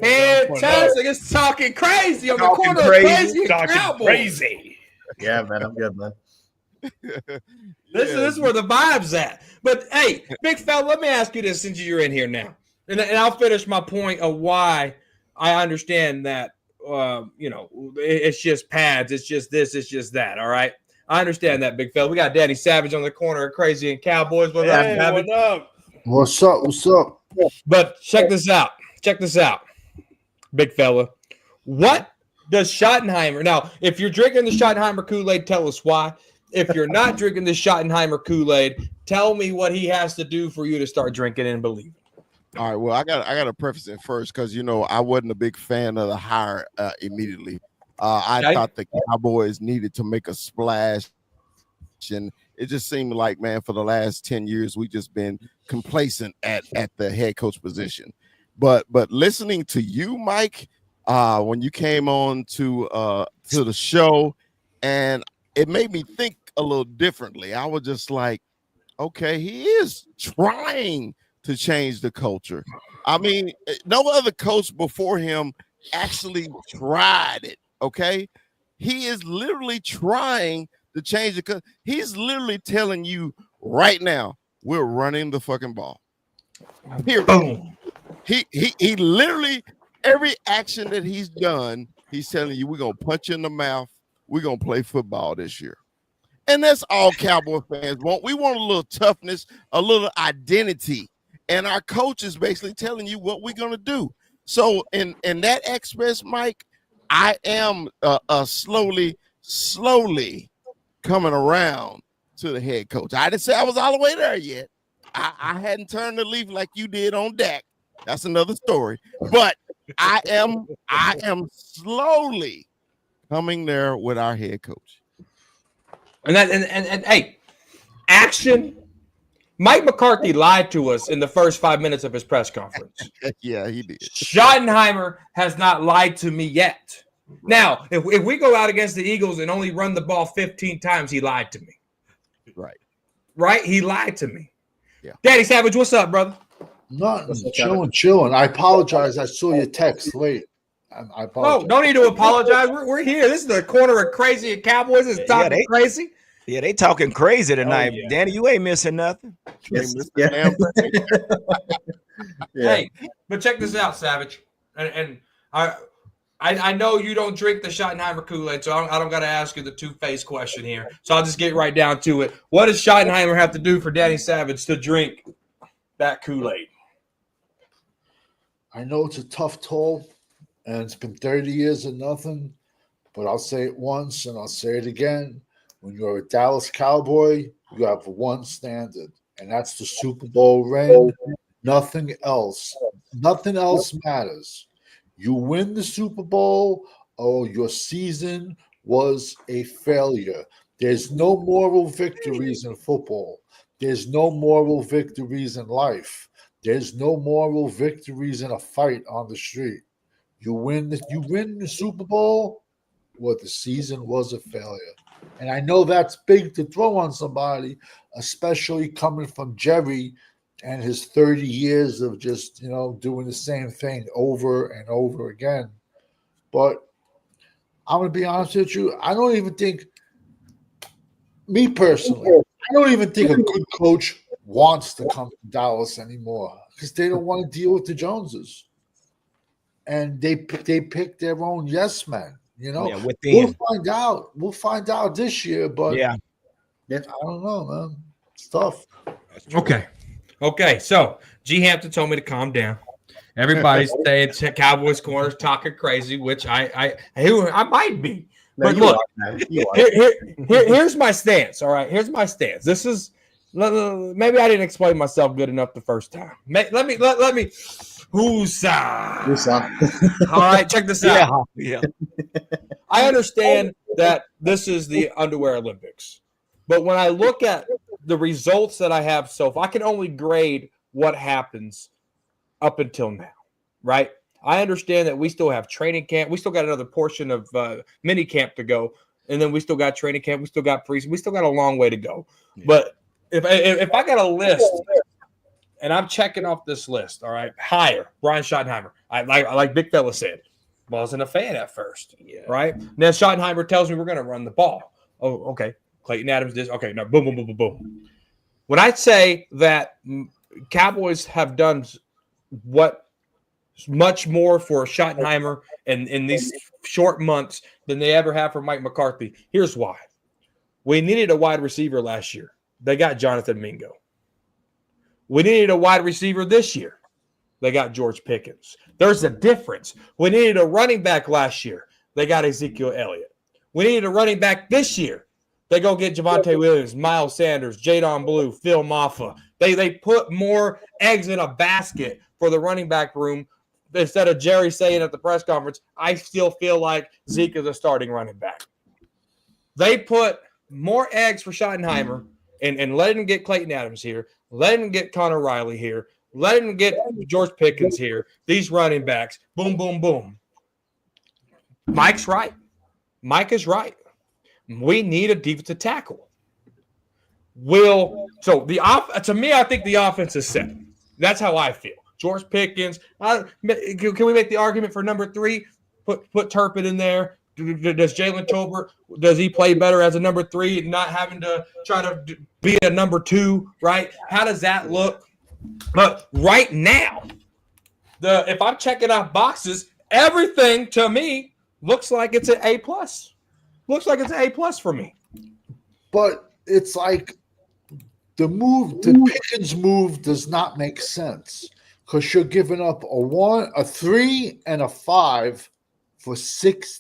Fantastic. It's talking crazy on the Talking corner crazy, of crazy and Talking Cowboys. crazy. Yeah, man, I'm good, man. This is where the vibe's at. But hey, big fella, let me ask you this since you're in here now. And I'll finish my point of why I understand that, it's just pads. It's just this. It's just that. All right. I understand that, big fella. We got Danny Savage on the corner of Crazy and Cowboys. What's up, Hey, Savage? what up? What's up? What's up? But check this out. Check this out, big fella. What does Schottenheimer – now, if you're drinking the Schottenheimer Kool-Aid, tell us why. If you're not drinking the Schottenheimer Kool-Aid, tell me what he has to do for you to start drinking and believing. All right. Well, I got to preface it first because I wasn't a big fan of the hire immediately. I thought the Cowboys needed to make a splash, and it just seemed like, man, for the last 10 years we just been complacent at the head coach position. But listening to you, Mike, when you came on to the show, and it made me think a little differently. I was just like, okay, he is trying to change the culture. I mean, no other coach before him actually tried it. Okay, he is literally trying to change the culture. He's literally telling you right now, we're running the fucking ball. Period. Boom. He literally, every action that he's done, he's telling you, we're gonna punch you in the mouth. We're gonna play football this year. And that's all Cowboy fans want. We want a little toughness, a little identity. And our coach is basically telling you what we're going to do. So in that express, Mike, I am slowly coming around to the head coach. I didn't say I was all the way there yet. I hadn't turned the leaf like you did on Dak. That's another story. But I am slowly coming there with our head coach. And hey, action. Mike McCarthy lied to us in the first 5 minutes of his press conference. Yeah, he did. Schottenheimer has not lied to me yet. Now, if we go out against the Eagles and only run the ball 15 times, he lied to me. Right? He lied to me. Yeah. Daddy Savage, what's up, brother? Nothing. Chilling. I apologize. I saw your text late. I apologize. Oh, no need to apologize. We're here. This is the corner of Crazy and Cowboys. It's talking crazy. Yeah, they talking crazy tonight. Oh, yeah. Danny, you ain't missing nothing. Yes. Hey, but check this out, Savage. And I know you don't drink the Schottenheimer Kool-Aid, so I don't got to ask you the two-faced question here. So I'll just get right down to it. What does Schottenheimer have to do for Danny Savage to drink that Kool-Aid? I know it's a tough toll, and it's been 30 years of nothing, but I'll say it once and I'll say it again. When you're a Dallas Cowboy, you have one standard, and that's the Super Bowl ring. Nothing else. Nothing else matters. You win the Super Bowl, your season was a failure. There's no moral victories in football. There's no moral victories in life. There's no moral victories in a fight on the street. You win the Super Bowl, the season was a failure. And I know that's big to throw on somebody, especially coming from Jerry and his 30 years of just, doing the same thing over and over again. But I'm going to be honest with you. I don't even think, me personally, I don't even think a good coach wants to come to Dallas anymore because they don't want to deal with the Joneses. And they pick their own yes men. We'll find out. We'll find out this year, but I don't know, man. It's tough. Okay. So G Hampton told me to calm down. Everybody's saying Cowboys corners talking crazy, which I might be. No, but look, here's my stance. All right, here's my stance. This is maybe I didn't explain myself good enough the first time. Let me. Whoosah. All right, check this out. Yeah. I understand that this is the underwear Olympics, but when I look at the results that I have so far, I can only grade what happens up until now, right? I understand that we still have training camp. We still got another portion of mini camp to go, and then we still got training camp. We still got preseason. We still got a long way to go. Yeah. But if I got a list and I'm checking off this list, all right, higher Brian Schottenheimer. I like Big Fella said, wasn't a fan at first, right? Now Schottenheimer tells me we're going to run the ball. Oh, okay. Clayton Adams did. Okay, no, boom, boom, boom, boom, boom. When I say that Cowboys have done what much more for Schottenheimer in these short months than they ever have for Mike McCarthy. Here's why. We needed a wide receiver last year. They got Jonathan Mingo. We needed a wide receiver this year. They got George Pickens. There's a difference. We needed a running back last year. They got Ezekiel Elliott. We needed a running back this year. They go get Javonte Williams, Miles Sanders, Jadon Blue, Phil Maffa. They put more eggs in a basket for the running back room. Instead of Jerry saying at the press conference, I still feel like Zeke is a starting running back. They put more eggs for Schottenheimer and let him get Clayton Adams here, let him get Connor Riley here, let him get George Pickens here, these running backs, boom, boom, boom. Mike's right. Mike is right. We need a defensive tackle. To me, I think the offense is set. That's how I feel. George Pickens. Can we make the argument for number 3? Put Turpin in there. Does Jalen Tolbert, does he play better as a number 3 and not having to try to be a number 2, right? How does that look? But right now, if I'm checking off boxes, everything to me looks like it's an A+. Looks like it's an A+ for me. But it's like the Pickens move does not make sense because you're giving up a 3 and a 5 for 17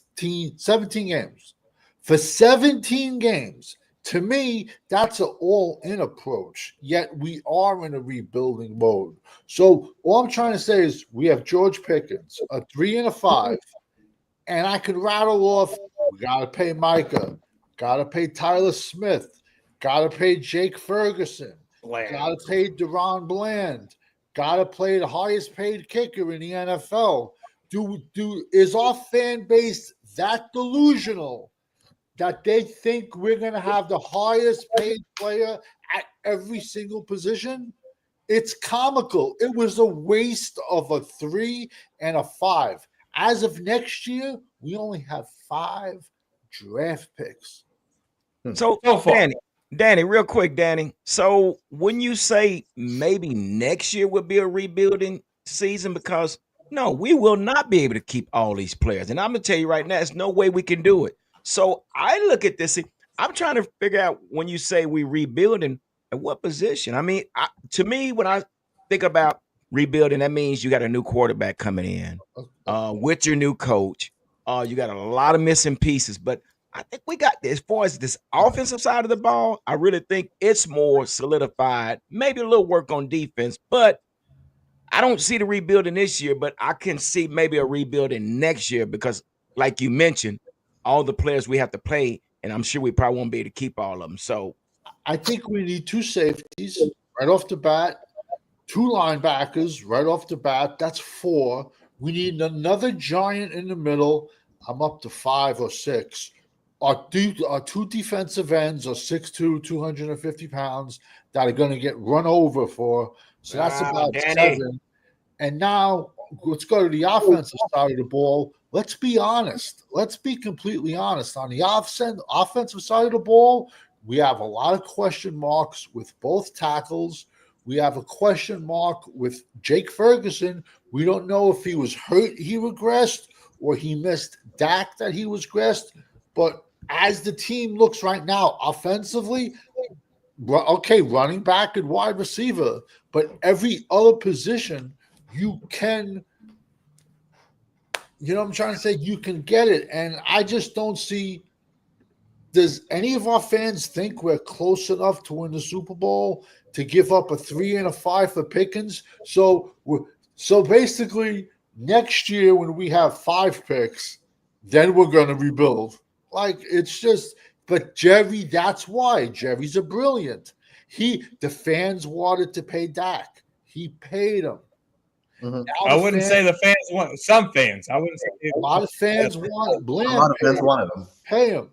games. For 17 games, to me, that's an all-in approach. Yet we are in a rebuilding mode. So all I'm trying to say is we have George Pickens, a 3 and a 5, and I could rattle off. We got to pay Micah. Got to pay Tyler Smith. Got to pay Jake Ferguson. Got to pay Deron Bland. Got to play the highest paid kicker in the NFL. Is our fan base that delusional that they think we're going to have the highest paid player at every single position? It's comical. It was a waste of a 3 and a 5. As of next year, we only have 5 draft picks. So, Danny, real quick, Danny. So when you say maybe next year will be a rebuilding season, because no, we will not be able to keep all these players. And I'm going to tell you right now, there's no way we can do it. So I look at this. I'm trying to figure out when you say we rebuilding, at what position? I mean, to me, when I think about rebuilding, that means you got a new quarterback coming in with your new coach. You got a lot of missing pieces, but I think we got, as far as this offensive side of the ball, I really think it's more solidified. Maybe a little work on defense, but I don't see the rebuilding this year, but I can see maybe a rebuilding next year because, like you mentioned, all the players we have to play, and I'm sure we probably won't be able to keep all of them. So I think we need 2 safeties right off the bat, 2 linebackers right off the bat. That's 4. We need another giant in the middle. I'm up to 5 or 6. Our 2 defensive ends are 6'2", 250 pounds that are going to get run over for. So that's about Danny. 7. And now let's go to the offensive side of the ball. Let's be honest. Let's be completely honest. On the offensive side of the ball, we have a lot of question marks with both tackles. We have a question mark with Jake Ferguson. We don't know if he was hurt, he regressed, or he missed Dak that he was regressed. But as the team looks right now, offensively, okay, running back and wide receiver, but every other position you can, you know what I'm trying to say? You can get it. And I just don't see, does any of our fans think we're close enough to win the Super Bowl to give up a 3 and a 5 for Pickens? So basically, next year when we have 5 picks, then we're going to rebuild. Like, it's just, but Jerry, that's why. Jerry's a brilliant. The fans wanted to pay Dak. He paid him. I wouldn't say the fans want some fans. I wouldn't say a lot of fans want A Bland lot of fans paid. wanted him. Pay him.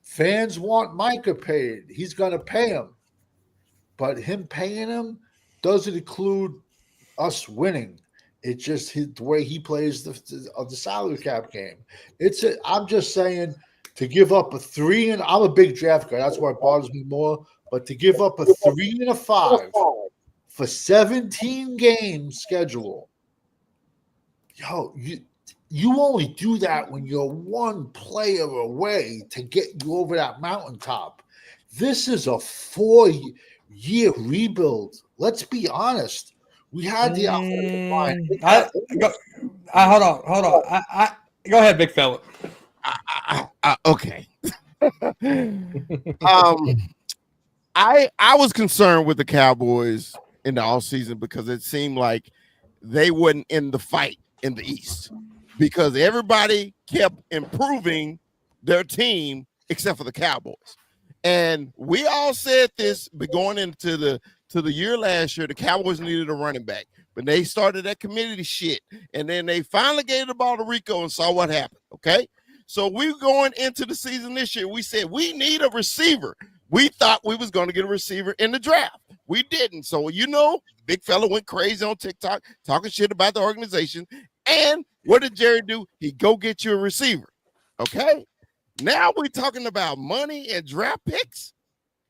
Fans want Micah paid. He's going to pay him. But him paying him doesn't include us winning. It's just the way he plays the salary cap game. I'm just saying to give up a 3 and I'm a big draft guy. That's why it bothers me more. But to give up a 3 and a 5 for 17 games schedule, you only do that when you're one player away to get you over that mountaintop. This is a 4-year rebuild. Let's be honest. We had the offensive line. Hold on. Go ahead, big fella. Okay. I was concerned with the Cowboys in the offseason because it seemed like they wasn't in the fight in the East because everybody kept improving their team except for the Cowboys. And we all said this, but going into the year last year, the Cowboys needed a running back. But they started that committee shit. And then they finally gave the ball to Rico and saw what happened. Okay. So we going into the season this year. We said we need a receiver. We thought we was going to get a receiver in the draft. We didn't. So, big fella went crazy on TikTok talking shit about the organization. And what did Jerry do? He go get you a receiver. Okay. Now we're talking about money and draft picks.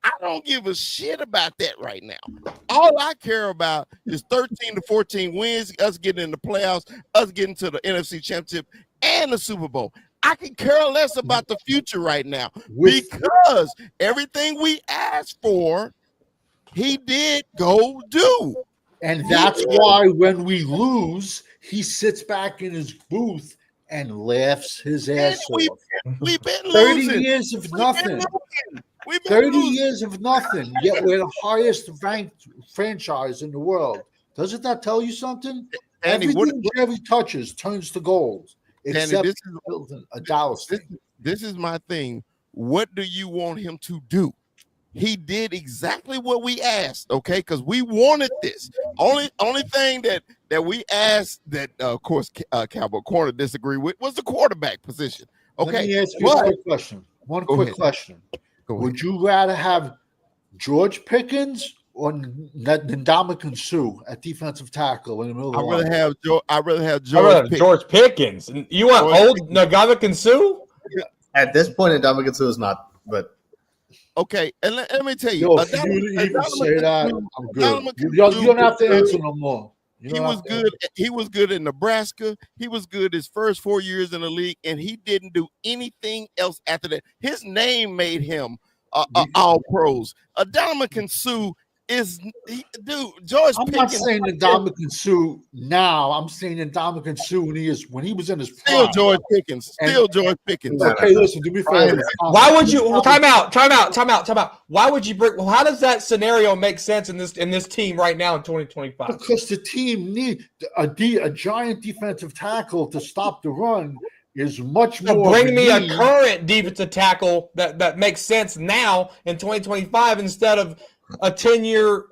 I don't give a shit about that right now. All I care about is 13 to 14 wins, us getting in the playoffs, us getting to the NFC Championship and the Super Bowl. I can care less about the future right now because everything we asked for, he did go do. And that's why when we lose, he sits back in his booth and laughs his ass off. We've been 30 losing. years of nothing. We've been 30 losing. years of nothing, yet we're the highest ranked franchise in the world. Doesn't that tell you something? Danny, Everything Jerry touches turns to gold, except Danny, a Dallas thing. This is my thing. What do you want him to do? He did exactly what we asked, okay? Because we wanted this. Only thing that we asked that, of course, Cowboy Corner disagree with was the quarterback position. Okay. Let me ask you a quick question. One quick question. Would you rather have George Pickens or Ndamukong Suh at defensive tackle in the middle of the line? I'd rather have George Pickens. You want old Ndamukong Suh? At this point, Ndamukong Suh is not, but okay, and let me tell you, if you even say that, I'm good. You don't have to answer no more. He was good. He was good in Nebraska. He was good his first 4 years in the league, and he didn't do anything else after that. His name made him all pros. Ndamukong Suh George I'm Pickens. not saying Ndamukong Suh now. I'm saying Ndamukong Suh when he was in his prime. Still George Pickens. George Pickens. Okay, listen, do me a favor. Why would you time out? Why would you bring how does that scenario make sense in this team right now in 2025? Because the team needs a giant defensive tackle to stop the run is much more. So bring me a current defensive tackle that makes sense now in 2025 instead of a 10-year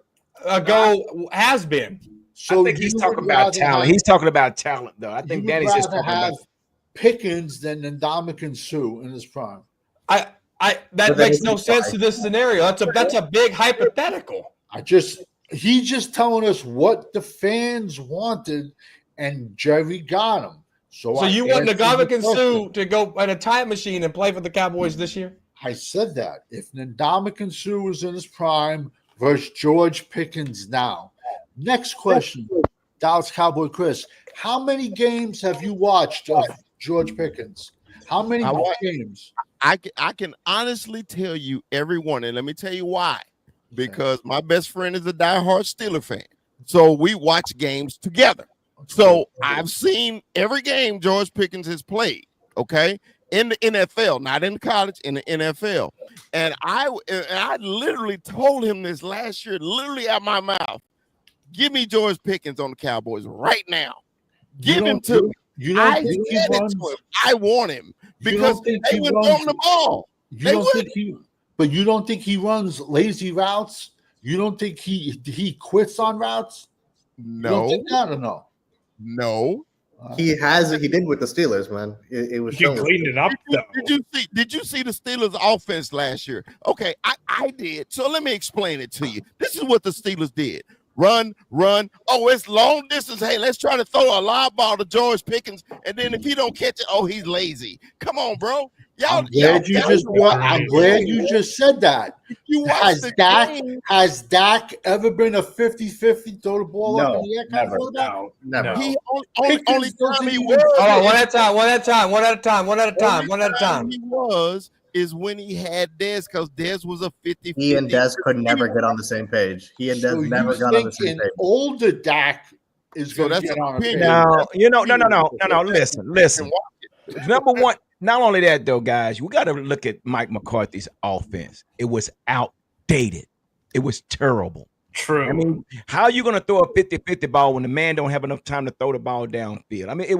ago has been. So I think he's talking about talent. He's talking about talent, though. I think Danny's just talking have about Pickens than Ndamukong Suh in his prime. That makes no sense to this scenario. That's a big hypothetical. He's just telling us what the fans wanted, and Jerry got him. So you want Ndamukong Suh to go in a time machine and play for the Cowboys this year? I said that. If Ndamukong Suh was in his prime versus George Pickens now. Next question, Dallas Cowboy Chris. How many games have you watched of George Pickens? How many games? I can honestly tell you every one, and let me tell you why. Because my best friend is a diehard Steeler fan. So we watch games together. So I've seen every game George Pickens has played, okay? In the NFL, not in college, in the NFL. And I literally told him this last year, literally out my mouth. Give me George Pickens on the Cowboys right now. Give him to me. I want him because they would throw him the ball. But you don't think he runs lazy routes? You don't think he quits on routes? No. You don't think that or no? No. He did with the Steelers, man. It was You showing. cleaned it up though. Did you see the Steelers offense last year? Okay, I did. So let me explain it to you. This is what the Steelers did. Run. Oh, it's long distance. Hey, let's try to throw a lob ball to George Pickens. And then if he don't catch it, oh, he's lazy. Come on, bro. I'm glad you just said that. You watched the game. Has Dak ever been a 50-50 throw the ball up in the air kind of never. quarterback? Never. He only time he Hold was. on, one at a time. He was is when he had Dez, because Dez was a 50-50. He and Dez could never get on the same page. He and Dez never got on the same page. Older Dak is going to get on a page. Now, no. Listen. Number one, not only that though, guys, we got to look at Mike McCarthy's offense. It was outdated. It was terrible. True. I mean, how are you going to throw a 50-50 ball when the man don't have enough time to throw the ball downfield? I mean, it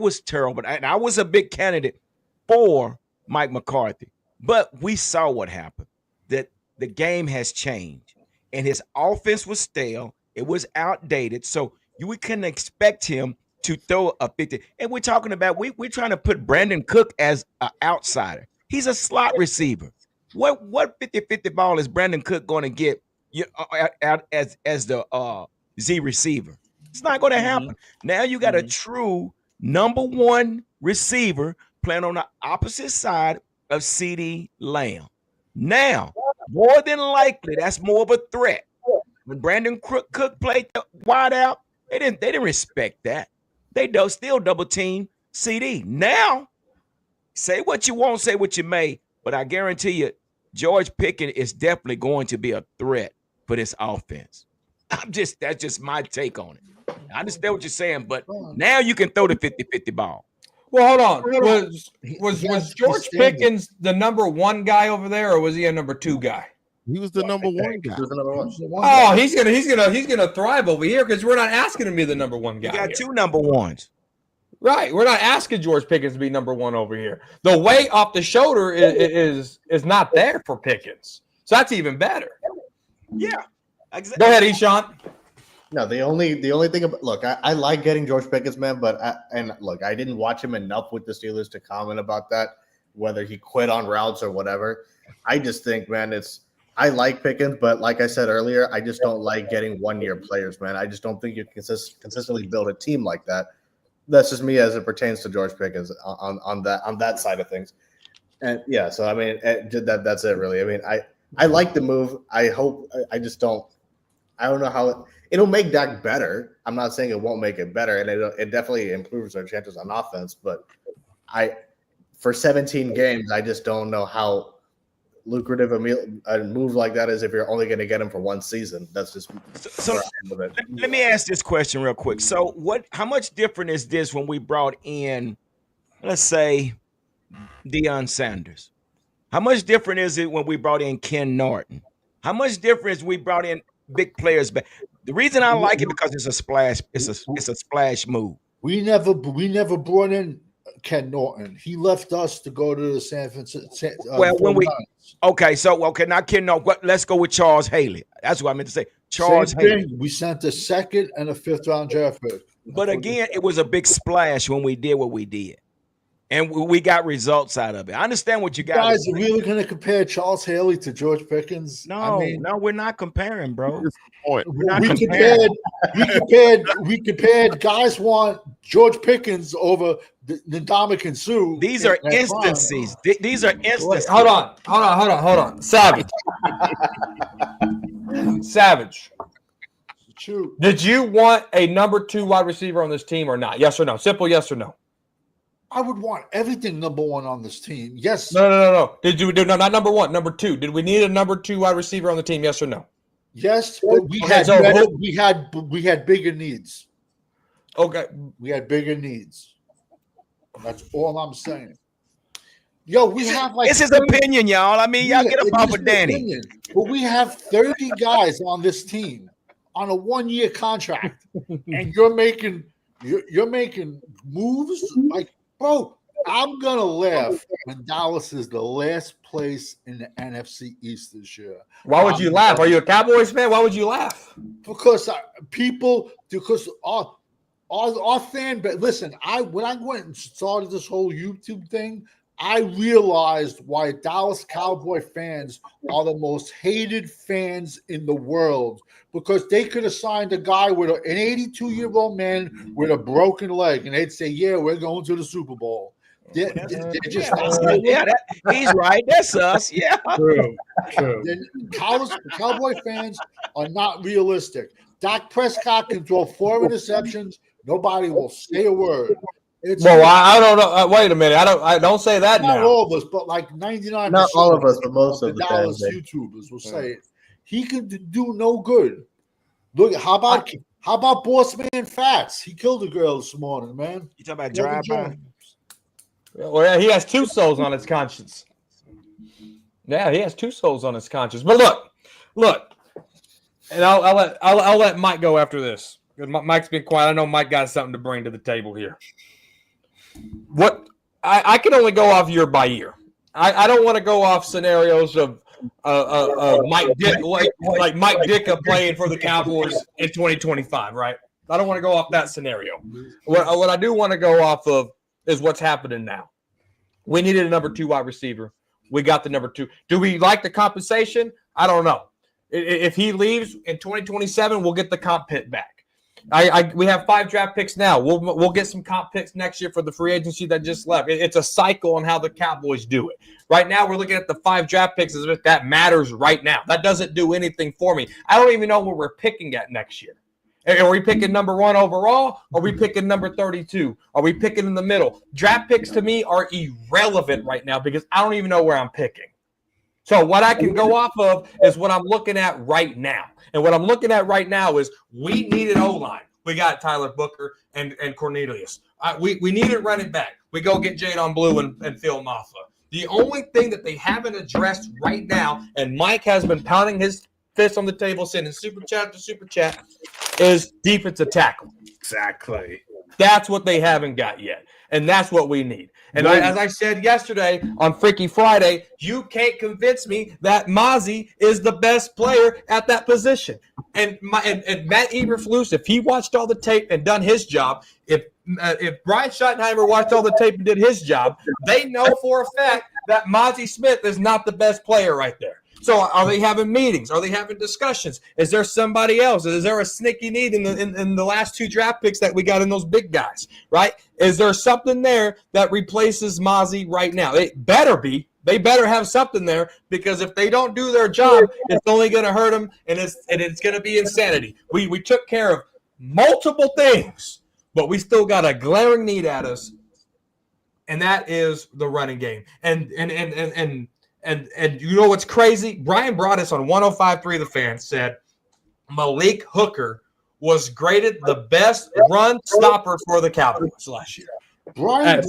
was terrible. And I was a big candidate for Mike McCarthy, but we saw what happened. That the game has changed, and his offense was stale. It was outdated. So we couldn't expect him to throw a 50. And we're talking about we're trying to put Brandon Cook as an outsider. He's a slot receiver. What 50-50 ball is Brandon Cook going to get as the Z receiver? It's not going to happen. Now you got a true number one receiver playing on the opposite side of CeeDee Lamb. Now, more than likely, that's more of a threat. When Brandon Cook played the wide out, they didn't respect that. They still double team CD. Now, say what you want, say what you may, but I guarantee you, George Pickens is definitely going to be a threat for this offense. That's just my take on it. I understand what you're saying, but now you can throw the 50-50 ball. Well, hold on. Was George Pickens the number one guy over there, or was he a number two guy? He was the number one guy. He was the number one. Oh, he's gonna thrive over here because we're not asking him to be the number one guy. You got here. two number ones. Right. We're not asking George Pickens to be number one over here. The weight off the shoulder is not there for Pickens. So that's even better. Yeah. Exactly. Go ahead, Eshawn. No, the only thing about look, I like getting George Pickens, man, but I didn't watch him enough with the Steelers to comment about that, whether he quit on routes or whatever. I just think, man, I like Pickens, but like I said earlier, I just don't like getting one-year players, man. I just don't think you can consistently build a team like that. That's just me as it pertains to George Pickens on that side of things. And yeah, so I mean, that's it really. I mean, I like the move. I don't know how it'll make Dak better. I'm not saying it won't make it better, and it definitely improves our chances on offense. But for 17 games, I just don't know how lucrative a move like that is if you're only going to get him for one season. That's just so let me ask this question real quick. So how much different is this when we brought in, let's say, Deion Sanders? How much different is it when we brought in Ken Norton? How much different is we brought in big players back? The reason I like it because it's a splash. It's a splash move. We never brought in Ken Norton. He left us to go to the San Francisco. Not Ken Norton. Let's go with Charles Haley. That's what I meant to say. Charles Haley. We sent a second and a fifth round draft pick. But again, it was a big splash when we did what we did. And we got results out of it. I understand what you guys are really going to compare Charles Haley to George Pickens. No, we're not comparing, bro. We compared. Guys want George Pickens over Ndamukong Suh. These are instances. These are instances. Hold on. Savage. True. Did you want a number two wide receiver on this team or not? Yes or no? Simple yes or no. I would want everything number one on this team. Yes. No. Not number one, number two. Did we need a number two wide receiver on the team? Yes or no? Yes, but we had bigger needs. Okay. We had bigger needs. That's all I'm saying. Yo, we have like it's his opinion, y'all. I mean, y'all get up off of Danny. Opinion. But we have 30 guys on this team on a 1-year contract, and you're making moves like. Bro, I'm going to laugh when Dallas is the last place in the NFC East this year. Why would you laugh? Are you a Cowboys fan? Why would you laugh? Because our fan base. Listen, when I went and started this whole YouTube thing, I realized why Dallas Cowboy fans are the most hated fans in the world, because they could have signed a guy with an 82-year-old man with a broken leg, and they'd say, "Yeah, we're going to the Super Bowl." They're just He's right. That's us. Yeah. True. Cowboy fans are not realistic. Dak Prescott can throw 4 interceptions. Nobody will say a word. Well, I don't know. Wait a minute. I don't say that not now. all of us, but like 99%. Not all of us, but most of the Dallas fans. YouTubers will say it. He could do no good. Look, how about Boss Man Fats? He killed a girl this morning, man. You talking about drive-by? Well, yeah, he has 2 souls on his conscience. Yeah, he has 2 souls on his conscience. But look, and I'll let Mike go after this. Mike's been quiet. I know Mike got something to bring to the table here. What I can only go off year by year. I don't want to go off scenarios of Mike Dick, like Mike Ditka playing for the Cowboys in 2025, right? I don't want to go off that scenario. What I do want to go off of is what's happening now. We needed a number 2 wide receiver. We got the number 2. Do we like the compensation? I don't know. If he leaves in 2027, we'll get the comp pit back. We have 5 draft picks now. We'll get some comp picks next year for the free agency that just left. It's a cycle on how the Cowboys do it. Right now, we're looking at the 5 draft picks as if that matters right now. That doesn't do anything for me. I don't even know where we're picking at next year. Are we picking number 1 overall? Are we picking number 32? Are we picking in the middle? Draft picks to me are irrelevant right now because I don't even know where I'm picking. So what I can go off of is what I'm looking at right now. And what I'm looking at right now is we need an O-line. We got Tyler Booker and Cornelius. We needed running back. We go get Jadon Blue and Phil Maffa. The only thing that they haven't addressed right now, and Mike has been pounding his fist on the table, sending super chat to super chat, is defensive tackle. Exactly. That's what they haven't got yet. And that's what we need. And as I said yesterday on Freaky Friday, you can't convince me that Mozzie is the best player at that position. And Matt Eberflus, if he watched all the tape and done his job, if Brian Schottenheimer watched all the tape and did his job, they know for a fact that Mozzie Smith is not the best player right there. So are they having meetings? Are they having discussions? Is there somebody else? Is there a sneaky need in the last 2 draft picks that we got in those big guys, right? Is there something there that replaces Mozzie right now? It better be. They better have something there, because if they don't do their job, it's only going to hurt them, and it's going to be insanity. We took care of multiple things, but we still got a glaring need at us, and that is the running game. And you know what's crazy? Brian brought us on 105.3 The Fan, said Malik Hooker was graded the best run stopper for the Cowboys last year. Brian At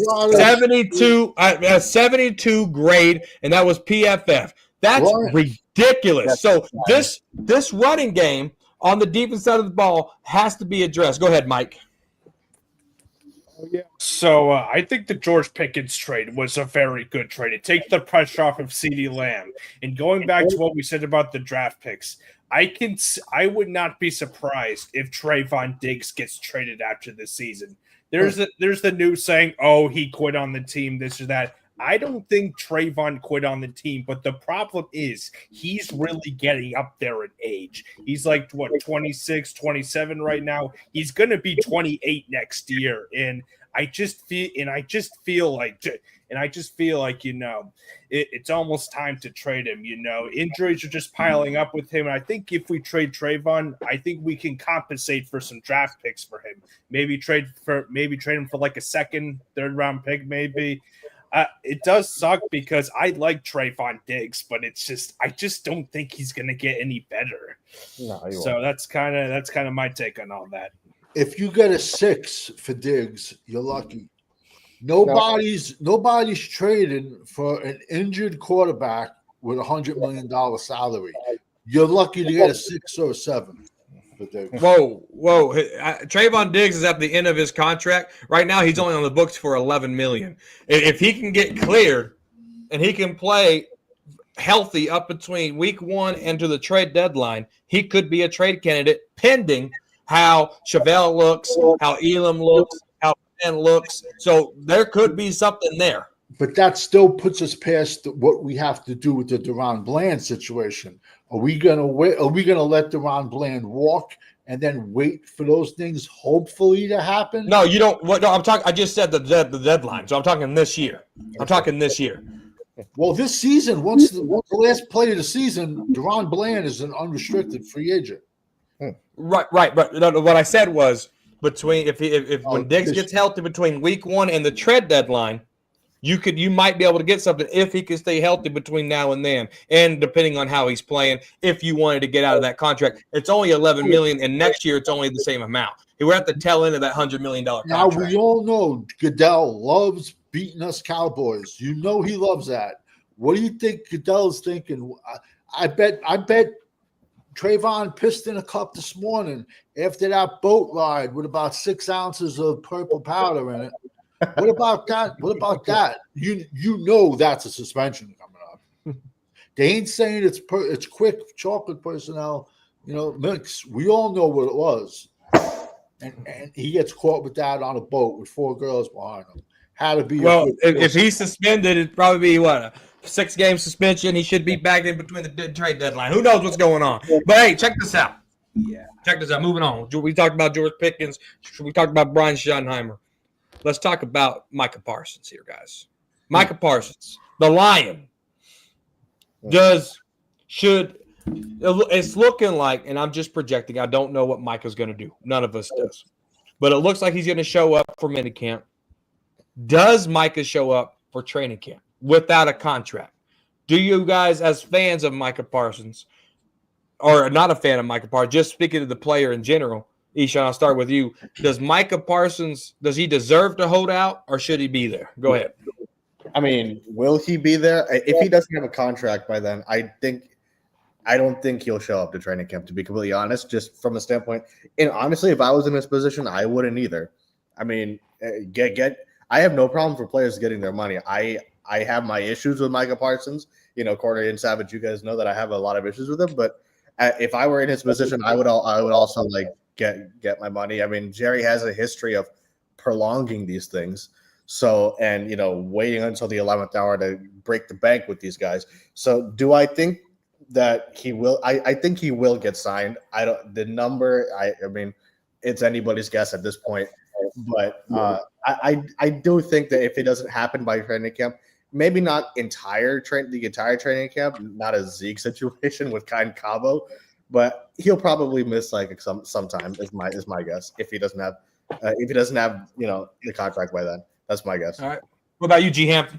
72 grade, and that was PFF. That's ridiculous. So this running game on the defense side of the ball has to be addressed. Go ahead, Mike. So I think the George Pickens trade was a very good trade. It takes the pressure off of CeeDee Lamb. And going back to what we said about the draft picks, I would not be surprised if Trayvon Diggs gets traded after this season. There's the news saying, oh, he quit on the team, this or that. I don't think Trayvon quit on the team, but the problem is he's really getting up there in age. He's like, 26, 27 right now. He's going to be 28 next year. And I just feel like, it's almost time to trade him. Injuries are just piling up with him. And I think if we trade Trayvon, I think we can compensate for some draft picks for him. Maybe trade him for like a second, 3rd round pick, maybe. It does suck because I like Trayvon Diggs, but I just don't think he's going to get any better. So that's kind of my take on all that. If you get a 6 for Diggs, you're lucky. Nobody's trading for an injured quarterback with $100 million salary. You're lucky to get a 6 or a 7. Whoa. Trayvon Diggs is at the end of his contract. Right now, he's only on the books for $11 million. If he can get cleared and he can play healthy up between week 1 and to the trade deadline, he could be a trade candidate pending how Chevelle looks, how Elam looks, how Ben looks. So there could be something there. But that still puts us past what we have to do with the Deron Bland situation. Are we gonna wait? Are we gonna let Deron Bland walk and then wait for those things hopefully to happen? No, you don't. What? No, I'm talking. I just said the deadline, so I'm talking this year. I'm talking this year. Well, this season, once the last play of the season, Deron Bland is an unrestricted free agent. Right. But no, what I said was between if when Diggs gets healthy between week 1 and the trade deadline, you might be able to get something if he can stay healthy between now and then, and depending on how he's playing. If you wanted to get out of that contract, it's only $11 million, and next year it's only the same amount. We're at the tail end of that $100 million contract. Now we all know Goodell loves beating us Cowboys. You know he loves that. What do you think Goodell's thinking? I bet Trayvon pissed in a cup this morning after that boat ride with about 6 ounces of purple powder in it. What about that? What about that? You know that's a suspension coming up. They ain't saying it's quick chocolate personnel, mix. We all know what it was. And he gets caught with that on a boat with 4 girls behind him. Had to be if he's suspended, it'd probably be a 6-game suspension. He should be back in between the trade deadline. Who knows what's going on? But hey, check this out. Yeah. Check this out. Moving on. We talked about George Pickens. We talked about Brian Schottenheimer. Let's talk about Micah Parsons here, guys. Micah Parsons, the Lion, it's looking like, and I'm just projecting, I don't know what Micah's going to do. None of us does. But it looks like he's going to show up for minicamp. Does Micah show up for training camp without a contract? Do you guys, as fans of Micah Parsons, or not a fan of Micah Parsons, just speaking to the player in general, Eshaun, I'll start with you. Does Micah Parsons, does he deserve to hold out, or should he be there? Go ahead. I mean, will he be there? If he doesn't have a contract by then, I don't think he'll show up to training camp, to be completely honest, just from a standpoint. And honestly, if I was in his position, I wouldn't either. I mean, I have no problem for players getting their money. I have my issues with Micah Parsons. Corey and Savage, you guys know that I have a lot of issues with him. But if I were in his position, I would also get my money. I mean, Jerry has a history of prolonging these things. So, and waiting until the 11th hour to break the bank with these guys. So, do I think that he will? I think he will get signed. The number. I mean, it's anybody's guess at this point. But I do think that if it doesn't happen by training camp, maybe not the entire training camp, not a Zeke situation with Kyle Cabo, but he'll probably miss some time. Is my guess if he doesn't have the contract by then. That's my guess. All right. What about you, G. Hampton?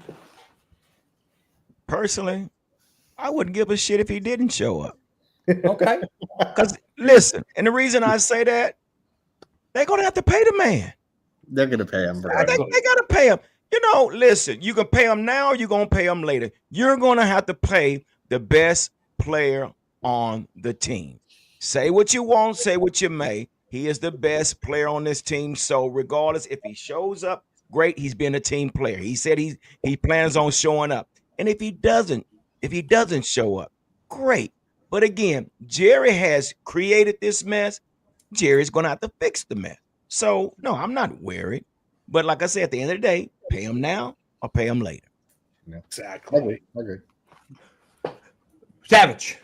Personally, I wouldn't give a shit if he didn't show up. Okay. Because listen, and the reason I say that, they're gonna have to pay the man. They're gonna pay him. They gotta pay him. Listen, you can pay him now, you're gonna pay him later. You're gonna have to pay the best player on the team. Say what you want, say what you may. He is the best player on this team. So regardless, if he shows up, great. He's been a team player. He said he plans on showing up. And if he doesn't show up, great. But again, Jerry has created this mess. Jerry's gonna have to fix the mess. So no, I'm not worried. But like I said, at the end of the day, pay him now or pay him later. Yeah. Exactly. I agree. Savage.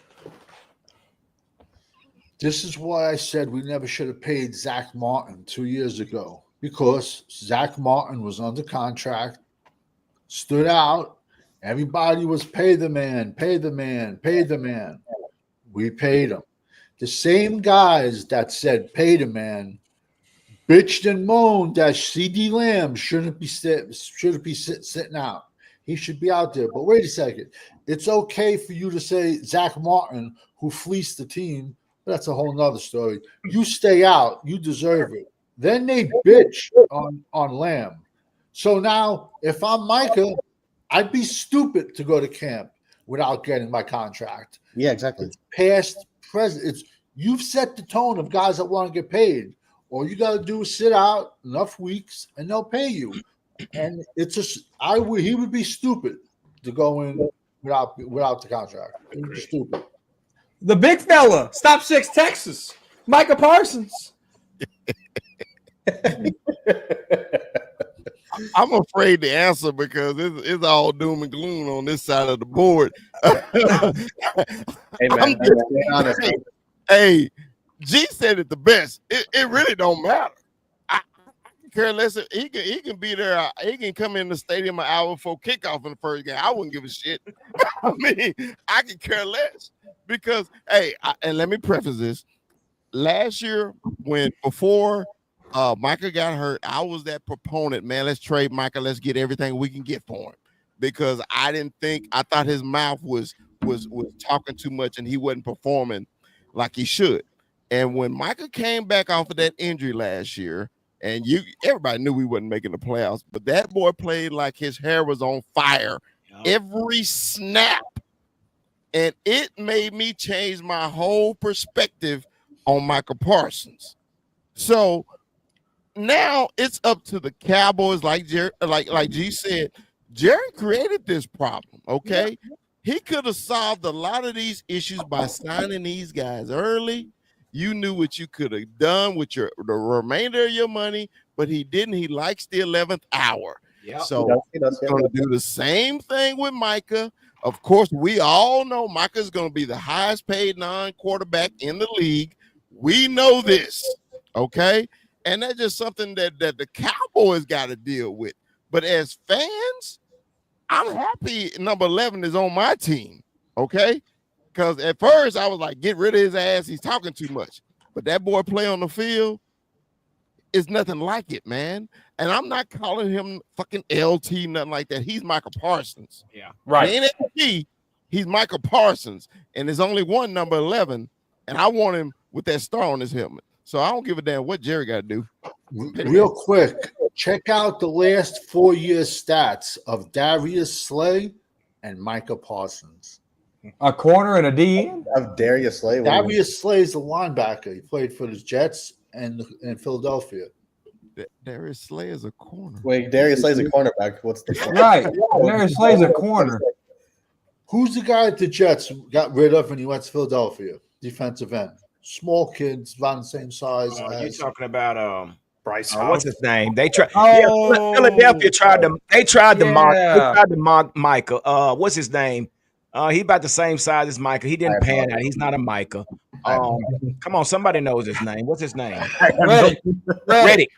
This is why I said we never should have paid Zach Martin 2 years ago, because Zach Martin was under contract, stood out. Everybody was pay the man, pay the man, pay the man. We paid him. The same guys that said pay the man bitched and moaned that CD Lamb shouldn't be sitting out. He should be out there. But wait a second. It's okay for you to say Zach Martin, who fleeced the team. That's a whole nother story. You stay out. You deserve it. Then they bitch on Lamb. So now, if I'm Micah, I'd be stupid to go to camp without getting my contract. Yeah, exactly. It's past, present. You've set the tone of guys that want to get paid. All you got to do is sit out enough weeks, and they'll pay you. And he would be stupid to go in without the contract. He would be stupid. The big fella, Stop 6 Texas, Micah Parsons. I'm afraid to answer because it's all doom and gloom on this side of the board. Hey man, be honest. Hey, G said it the best. It really don't matter. I care less. He can be there. He can come in the stadium an hour before kickoff in the first game. I wouldn't give a shit. I mean, I can care less because and let me preface this. Last year, before Micah got hurt, I was that proponent. Man, let's trade Micah. Let's get everything we can get for him because I thought his mouth was talking too much and he wasn't performing like he should. And when Micah came back off of that injury last year, and everybody knew we wasn't making the playoffs, but that boy played like his hair was on fire every snap. And it made me change my whole perspective on Micah Parsons. So now it's up to the Cowboys, like G said. Jerry created this problem, okay? Yeah. He could have solved a lot of these issues by signing these guys early. You knew what you could have done with the remainder of your money, but he didn't. He likes the 11th hour. Yeah. So he's going to do the same thing with Micah. Of course, we all know Micah's going to be the highest paid non-quarterback in the league. We know this, okay? And that's just something that the Cowboys got to deal with. But as fans, I'm happy number 11 is on my team, okay? Because at first I was like, get rid of his ass. He's talking too much. But that boy play on the field is nothing like it, man. And I'm not calling him fucking LT, nothing like that. He's Micah Parsons. Yeah, right. He ain't LT. He's Micah Parsons. And there's only one number 11. And I want him with that star on his helmet. So I don't give a damn what Jerry got to do. Real quick, check out the last 4 years stats of Darius Slay and Micah Parsons. A corner and a DN? Of Darius Slay. Darius Slay is a linebacker. He played for the Jets and in Philadelphia. Darius Slay is a corner. Wait, Darius Slay is a cornerback. What's the corner? Right. Darius Slay is a corner. Who's the guy that the Jets got rid of when he went to Philadelphia? Defensive end. Small kids, about the same size. You're talking about Bryce. What's his name? They tried. Philadelphia tried to. They tried to mock. They tried to mock Micah. What's his name? He about the same size as Micah. He didn't pan out. He's not a Micah. Come on, somebody knows his name. What's his name? Reddick.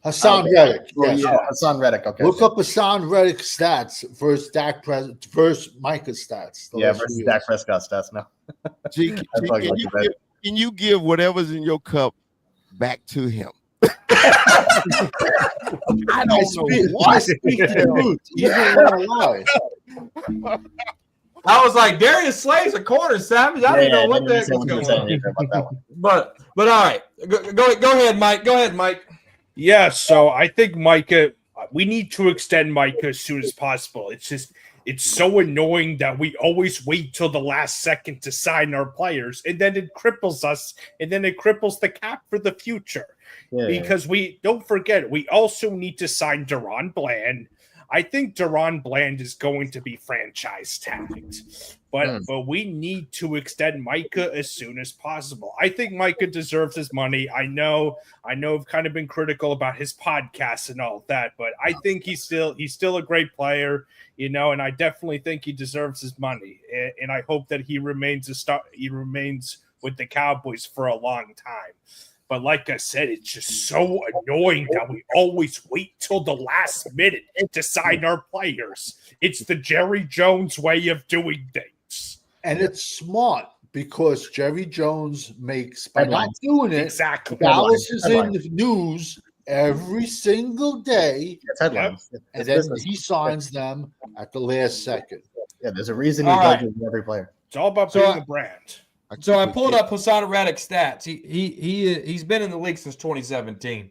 Hassan Reddick. Yes. Yeah, Hassan Reddick. Okay. Look up Hassan Reddick stats versus Micah stats. Yeah, versus Dak Prescott stats now. G, can you give whatever's in your cup back to him? I don't know why. I speak the truth. You don't lie. I was like, Darius Slay's a corner, Savage. I didn't know what the heck was going on. But all right. Go ahead, Mike. Go ahead, Mike. Yeah, so I think Micah, we need to extend Micah as soon as possible. It's so annoying that we always wait till the last second to sign our players, and then it cripples us, and then it cripples the cap for the future. Yeah. Because we don't forget, we also need to sign Deron Bland. I think Deron Bland is going to be franchise tagged, but we need to extend Micah as soon as possible. I think Micah deserves his money. I know I've kind of been critical about his podcast and all that, but I think he's still a great player, and I definitely think he deserves his money. And I hope that he remains with the Cowboys for a long time. But like I said, it's just so annoying that we always wait till the last minute to sign our players. It's the Jerry Jones way of doing things. And it's smart because Jerry Jones makes, by not doing it, exactly. Dallas is in the news every single day. It's headlines. And then he signs them at the last second. Yeah, there's a reason he does it with every player. It's all about being the brand. So I pulled up Hassan Reddick's stats. He's been in the league since 2017.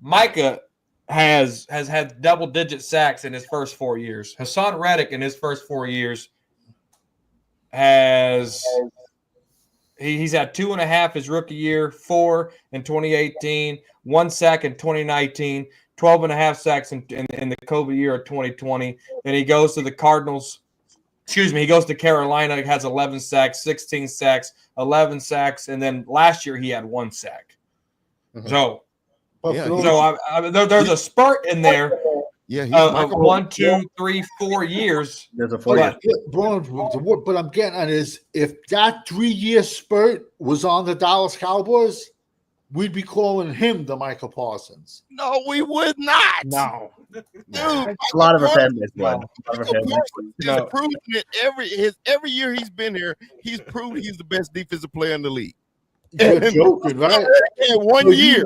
Micah has had double-digit sacks in his first 4 years. Hassan Reddick in his first 4 years he's had 2.5 his rookie year, 4 in 2018, 1 sack in 2019, 12.5 sacks in the COVID year of 2020. Then he goes to the Cardinals. He goes to Carolina, has 11 sacks, 16 sacks, 11 sacks, and then last year he had 1 sack. So, Yeah, there's a spurt in there Yeah, he's of Michael. 1, 2, 3, 4 years. There's a 4-year. But I'm getting at is if that 3-year spurt was on the Dallas Cowboys, we'd be calling him the Michael Parsons. No, we would not. No, Dude, A lot of our fan base would. No. He's proven it every year he's been here. He's proved he's the best defensive player in the league. You're joking, right? Yeah, one year.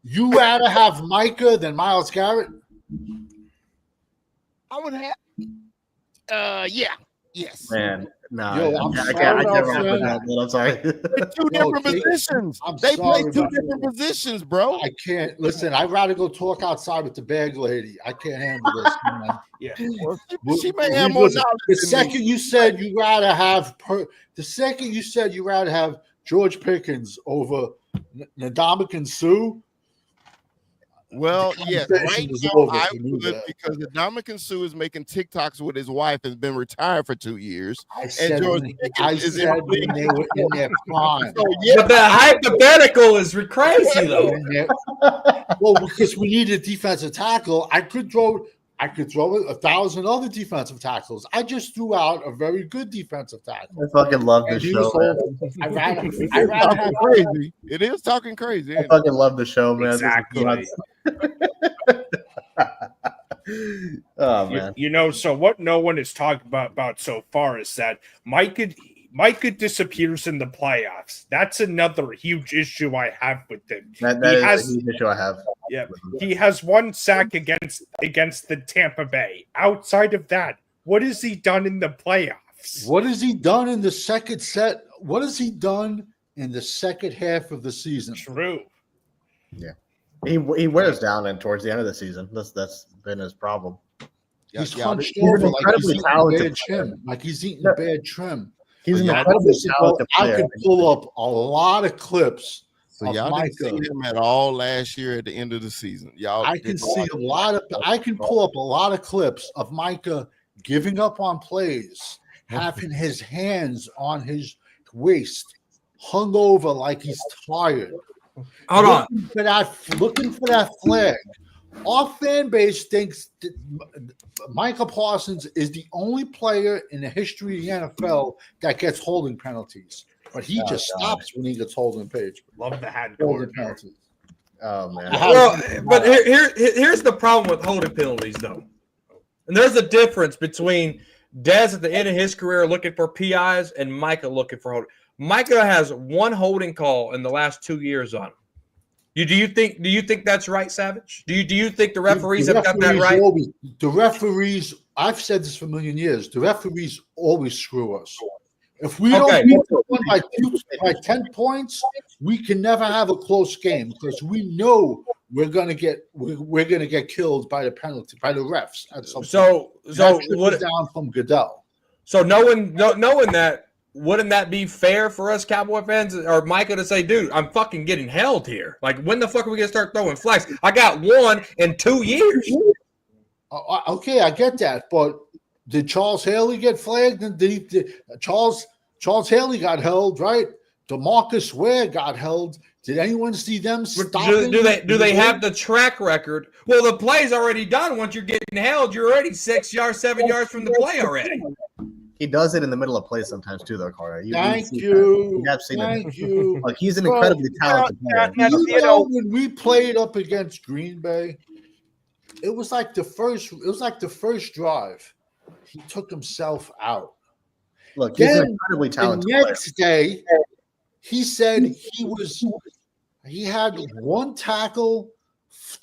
You rather have Micah than Myles Garrett? I would have. Yes. Man, no, Yo, I can't rock with that. I'm sorry. They're two different positions. They play two different positions, bro. I can't listen. I'd rather go talk outside with the bag lady. I can't handle this, man. Yeah. She may have more knowledge. The second you said you rather have George Pickens over Ndamukong Suh. Well, yes, right now I would because Ndamukong Suh is making TikToks with his wife and has been retired for 2 years. I said George when Pickens they were in their prime. So, yeah, but the hypothetical is crazy though. Well, because we need a defensive tackle, I could throw 1,000 other defensive tackles. I just threw out a very good defensive tackle. I fucking love this show. I'd rather have crazy. It is talking crazy. I fucking love the show, man. Exactly. Oh man. So what no one is talking about so far is that Micah disappears in the playoffs. That's another huge issue I have with him. That is a huge issue I have. Yeah, he has 1 sack against the Tampa Bay. Outside of that, what has he done in the playoffs? What has he done in the second set? What has he done in the second half of the season? True. Yeah. He wears down and towards the end of the season. That's been his problem. He's hunched over like he's eating bad trim. Like he's eating bad trim. He's an incredibly talented player. I could pull up a lot of clips. So y'all didn't see him at all last year at the end of the season. I can pull up a lot of clips of Micah giving up on plays, having his hands on his waist, hung over like he's tired. Hold on. Looking for that flag. Our fan base thinks that Micah Parsons is the only player in the history of the NFL that gets holding penalties. But he just stops when he gets holding page. Love the hand Holding penalties. Oh man. Well, but here's the problem with holding penalties, though. And there's a difference between Dez at the end of his career looking for PIs and Micah looking for holding. Micah has 1 holding call in the last 2 years on him. Do you think that's right, Savage? Do you think the referees have got that right? The referees, I've said this for a million years, the referees always screw us. If we don't beat someone by 10 points, we can never have a close game because we know we're gonna get killed by the penalty, by the refs at some point. So what down from Goodell. So knowing that, wouldn't that be fair for us Cowboy fans or Micah to say, dude, I'm fucking getting held here? Like, when the fuck are we gonna start throwing flags? I got 1 in 2 years. Okay, I get that, but did Charles Haley get flagged? And Charles Haley got held, right? DeMarcus Ware got held. Did anyone see them stopping? Do they have the track record? Well, the play's already done. Once you're getting held, you're already 6 yards, 7 yards from the play already. He does it in the middle of plays sometimes too, though, Carter. Thank you. Thank you. Like, he's an incredibly talented player. When we played up against Green Bay, it was like the first drive. He took himself out. Look, he's an incredibly talented player. The next day, he said he had 1 tackle,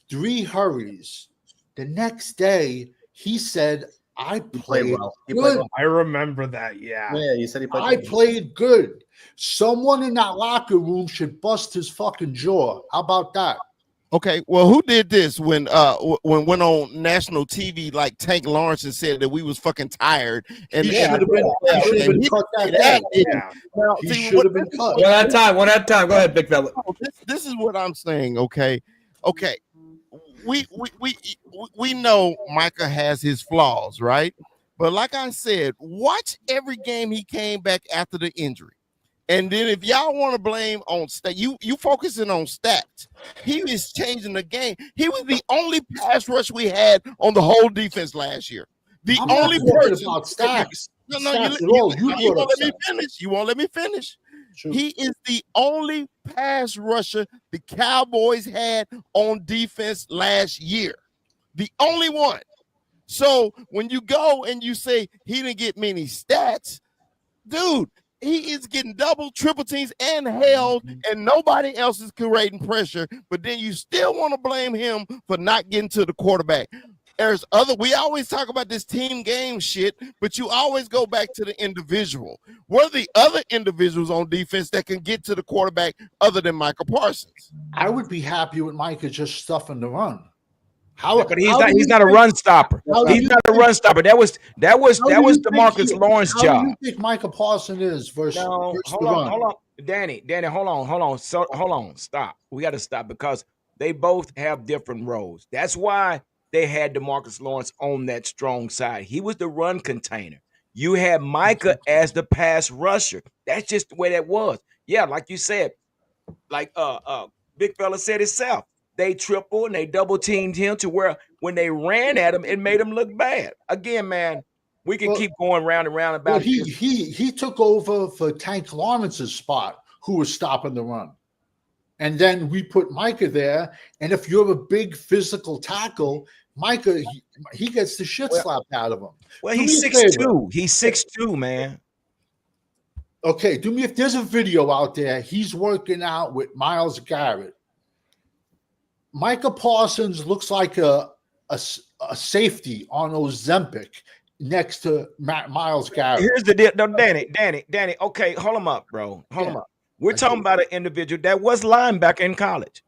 3 hurries. The next day, he said, I played well. Good. I remember that, yeah. Yeah, you said he played I played good. Someone in that locker room should bust his fucking jaw. How about that? Okay, well, who did this when went on national TV like Tank Lawrence and said that we was fucking tired? And he should have been cut that day. He should have been cut. One at a time. Go ahead, big fella. This is what I'm saying. Okay. We know Micah has his flaws, right? But like I said, watch every game he came back after the injury. And then if y'all want to blame on you focusing on stats. He is changing the game. He was the only pass rush we had on the whole defense last year. The I'm only not talking person. about stacks. No, Stacks you at all. You won't brought up let me stats. finish. You won't let me finish. True. He is the only pass rusher the Cowboys had on defense last year. The only one. So when you go and you say he didn't get many stats, dude, he is getting double, triple teams and held, and nobody else is creating pressure. But then you still want to blame him for not getting to the quarterback. We always talk about this team game shit, but you always go back to the individual. What are the other individuals on defense that can get to the quarterback other than Micah Parsons? I would be happy with Micah just stuffing the run. But he's not a run stopper. He's not a run stopper. That was DeMarcus Lawrence's job. How do you think Micah Parsons is versus Hold on. Danny, hold on. Hold on. Stop. We got to stop because they both have different roles. That's why they had DeMarcus Lawrence on that strong side. He was the run container. You had Micah as the pass rusher. That's just the way that was. Yeah, like you said, like Big Fella said himself. They triple and they double teamed him to where when they ran at him, it made him look bad. Again, man, we can keep going round and round about this. He took over for Tank Lawrence's spot, who was stopping the run. And then we put Micah there. And if you're a big physical tackle, Micah, he gets the shit slapped out of him. Well, he's 6'2". He's 6'2", man. Okay, if there's a video out there, he's working out with Myles Garrett. Micah Parsons looks like a safety on Ozempic next to Myles Garrett. Here's the deal. No, Danny. Okay, hold him up, bro. Hold him up. We're talking about an individual that was linebacker in college,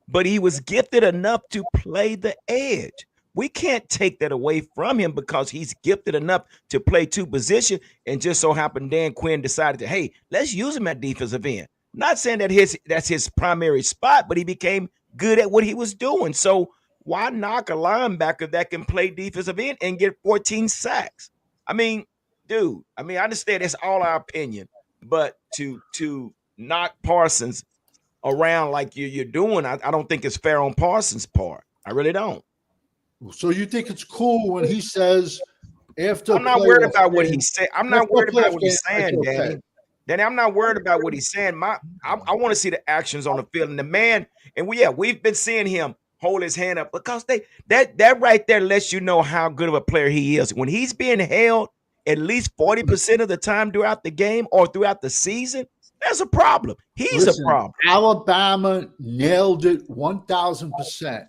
but he was gifted enough to play the edge. We can't take that away from him because he's gifted enough to play two positions. And just so happened Dan Quinn decided to, hey, let's use him at defensive end. Not saying that that's his primary spot, but he became good at what he was doing. So why knock a linebacker that can play defensive end and get 14 sacks? I mean, dude, I understand it's all our opinion, but to knock Parsons around like you're doing, I don't think it's fair on Parsons' part. I really don't. So you think it's cool when he says after I'm not worried about what he said. I'm not worried about what he's saying, Danny. Danny, I'm not worried about what he's saying. I want to see the actions on the field. And the man, and we've been seeing him hold his hand up because that right there lets you know how good of a player he is. When he's being held at least 40% of the time throughout the game or throughout the season, that's a problem. He's a problem. Alabama nailed it 1,000%.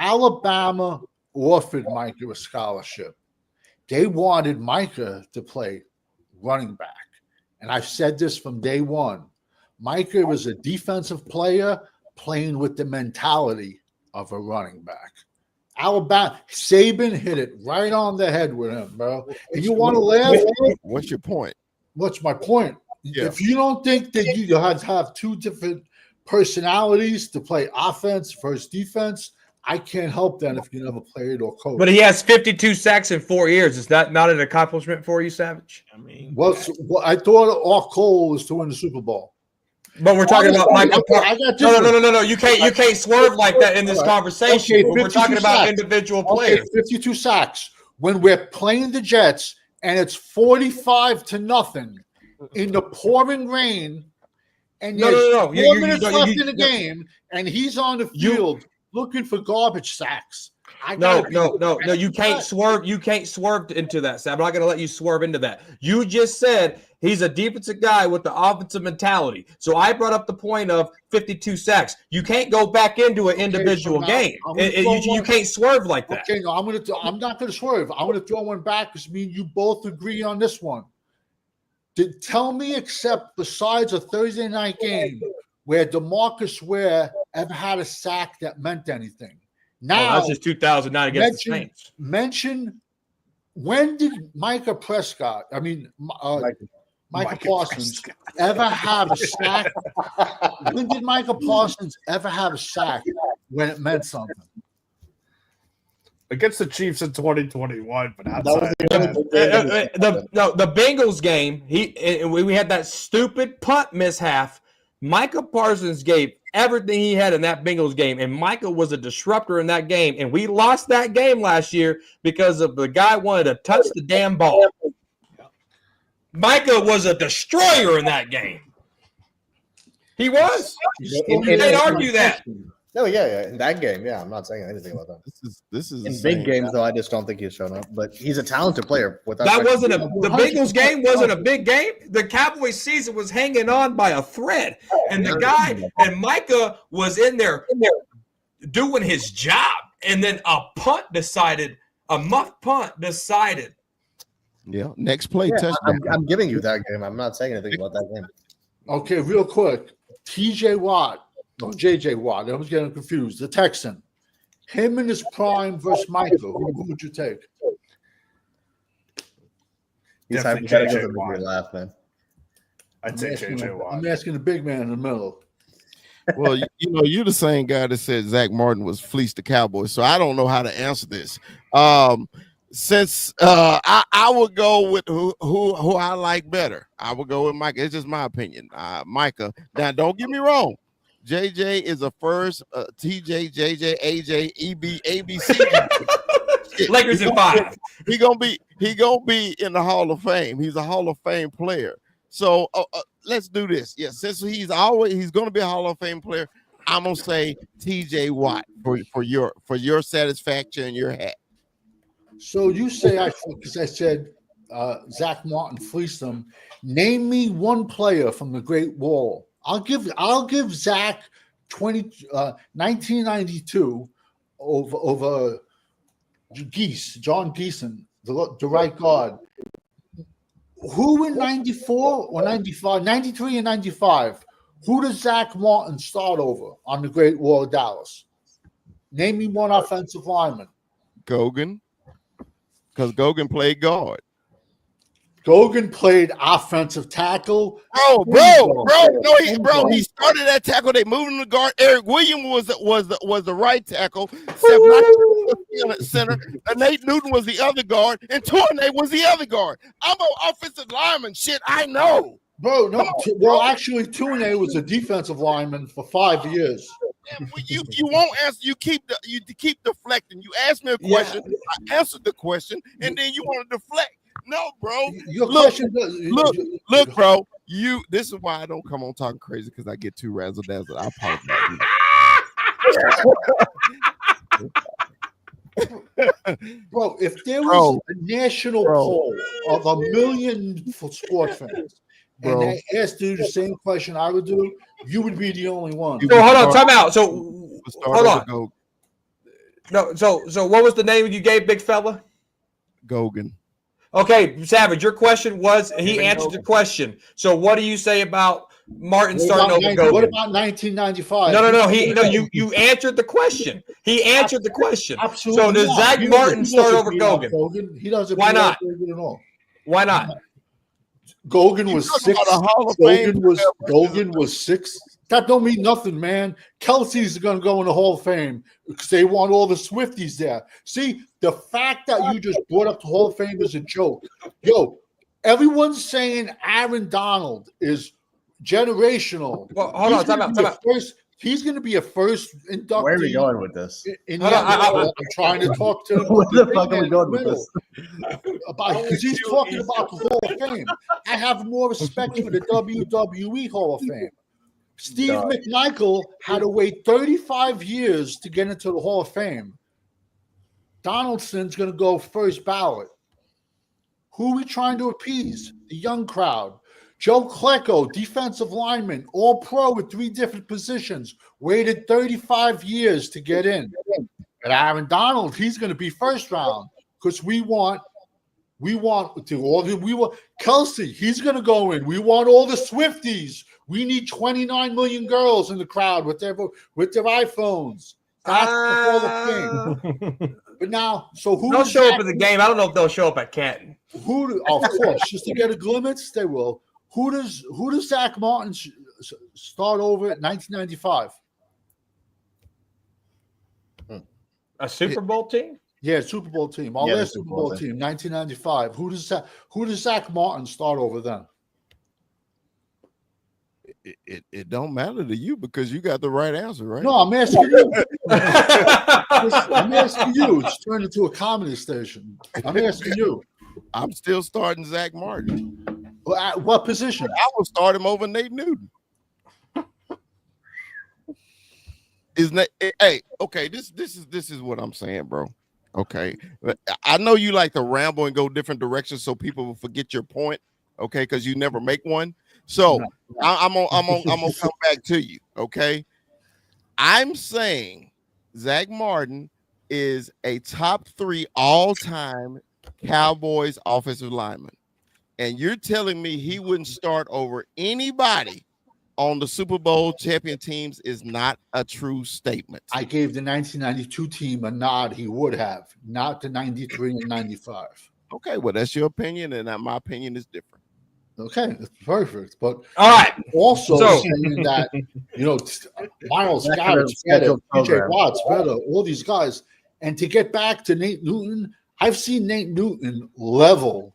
Alabama offered Micah a scholarship. They wanted Micah to play running back. And I've said this from day one. Micah was a defensive player playing with the mentality of a running back. Alabama, Saban hit it right on the head with him, bro. And you want to laugh? What's your point? What's my point? Yeah. If you don't think that you have to have two different personalities to play offense versus defense, I can't help that if you never played or coached. But he has 52 sacks in 4 years. Is that not an accomplishment for you, Savage? I thought our goal was to win the Super Bowl. But we're talking about Micah Parsons. No. You can't swerve like that in this conversation. Okay, we're talking about individual players. 52 sacks. When we're playing the Jets and it's 45-0 in the pouring rain, and there's 4 minutes left in the game, and he's on the field looking for garbage sacks. No. You can't swerve. You can't swerve into that, Sam. I'm not going to let you swerve into that. You just said he's a defensive guy with the offensive mentality. So I brought up the point of 52 sacks. You can't go back into an individual game. You can't swerve like that. Okay, no, I'm not going to swerve. I'm going to throw one back because me and you both agree on this one. Tell me, except besides a Thursday night game where DeMarcus Ware ever had a sack that meant anything. Now, that's just 2009 against the Saints. Mention when did Micah Parsons ever have a sack? When did Micah Parsons ever have a sack when it meant something? against the Chiefs in 2021, but That was outside of that, The Bengals game, we had that stupid punt mishap. Micah Parsons gave everything he had in that Bengals game, and Micah was a disruptor in that game. And we lost that game last year because of the guy wanted to touch the damn ball. Micah was a destroyer in that game. He was. You can't argue that. No, yeah, in that game, yeah, I'm not saying anything about that. This is In big games, though, I just don't think he's shown up. But he's a talented player. The Bengals game wasn't a big game. The Cowboys season was hanging on by a thread, and the guy and Micah was in there doing his job, and then a muff punt decided. Yeah, next play touchdown. I'm giving you that game. I'm not saying anything about that game. Okay, real quick. TJ Watt. No, JJ Watt. I was getting confused. The Texan. Him in his prime versus Michael. Who would you take? He's Definitely hypothetical JJ to make Watt. me laugh, man. I'd say JJ Watt. I'm asking the big man in the middle. Well, you're the same guy that said Zach Martin was fleeced the Cowboys, so I don't know how to answer this. Since I would go with who I like better, I would go with Micah. It's just my opinion. Micah. Now, don't get me wrong. JJ is a first. TJ, JJ, AJ, EB, ABC. Lakers in 5. He gonna be in the Hall of Fame. He's a Hall of Fame player. So let's do this. Yeah, since he's gonna be a Hall of Fame player, I'm gonna say TJ Watt for your satisfaction and your hat. So you say because I said Zach Martin fleeced them. Name me one player from the Great Wall. I'll give Zach 1992 over John Geeson, the right guard. Who in 94 or 95, 93 and 95, who does Zach Martin start over on the Great Wall of Dallas? Name me one offensive lineman. Gogan, because Gogan played guard. Gogan played offensive tackle. He started at tackle. They moved him to guard. Eric Williams was the right tackle. Center. And Nate Newton was the other guard, and Tourné was the other guard. I'm an offensive lineman. Shit, I know. Bro, no. Well, actually, Tourné was a defensive lineman for 5 years. You won't answer. You keep deflecting. You asked me a question. Yeah. I answered the question, and then you want to deflect. No, bro. Look, bro. This is why I don't come on talking crazy, because I get too razzle dazzled. I apologize. Bro, if there was a national poll of 1 million sports fans, and they asked you the same question I would do, you would be the only one. So hold on, time out. So hold on. No, so what was the name you gave, big fella? Gogan. Okay, Savage, your question was, he answered the question. So what do you say about Martin starting over Gogan? What about 1995? No. You answered the question. He answered the question. Absolutely. So does Zach Martin start over Gogan? He doesn't. Why not? At all. Why not? Gogan was 6. Gogan was 6. That don't mean nothing, man. Kelsey's going to go in the Hall of Fame because they want all the Swifties there. See, the fact that you just brought up the Hall of Fame is a joke. Yo, everyone's saying Aaron Donald is generational. Well, hold on, time out. He's going to be a first inductee. Where are we going with this? I'm trying to talk to him. Where the fuck are we going with this? Because he's talking about the Hall of Fame. I have more respect for the WWE Hall of Fame. Steve McMichael had to wait 35 years to get into the Hall of Fame. Donaldson's going to go first ballot. Who are we trying to appease? The young crowd. Joe Klecko, defensive lineman, all pro with 3 different positions, waited 35 years to get in. But Aaron Donald, he's going to be first round because we want Kelsey, he's going to go in. We want all the Swifties. We need 29 million girls in the crowd with their iPhones. That's the Hall of Fame. But now, so who? They'll show up at the game. I don't know if they'll show up at Canton. Of course, just to get a glimpse, they will. Who does Zach Martin start over at 1995? A Super Bowl team? Yeah, Super Bowl team. Our Yeah, the last Super Super Bowl Bowl team. team, 1995. Who does Zach Martin start over then? It don't matter to you because you got the right answer, right? No, I'm asking you. I'm asking you. It's turned into a comedy station. I'm asking you. I'm still starting Zach Martin. At what position? I will start him over Nate Newton. Hey, okay, this is what I'm saying, bro. Okay, I know you like to ramble and go different directions so people will forget your point. Okay, because you never make one. So I'm gonna come back to you. Okay, I'm saying Zach Martin is a top 3 all-time Cowboys offensive lineman, and you're telling me he wouldn't start over anybody on the Super Bowl champion teams is not a true statement. I gave the 1992 team a nod. He would have, not the 93 and 95. Okay, well, that's your opinion, and my opinion is different. Okay, that's perfect. But All right. also So- saying that, Miles That's Garrett's a scheduled better, TJ program. Watt's better, all these guys. And to get back to Nate Newton, I've seen Nate Newton level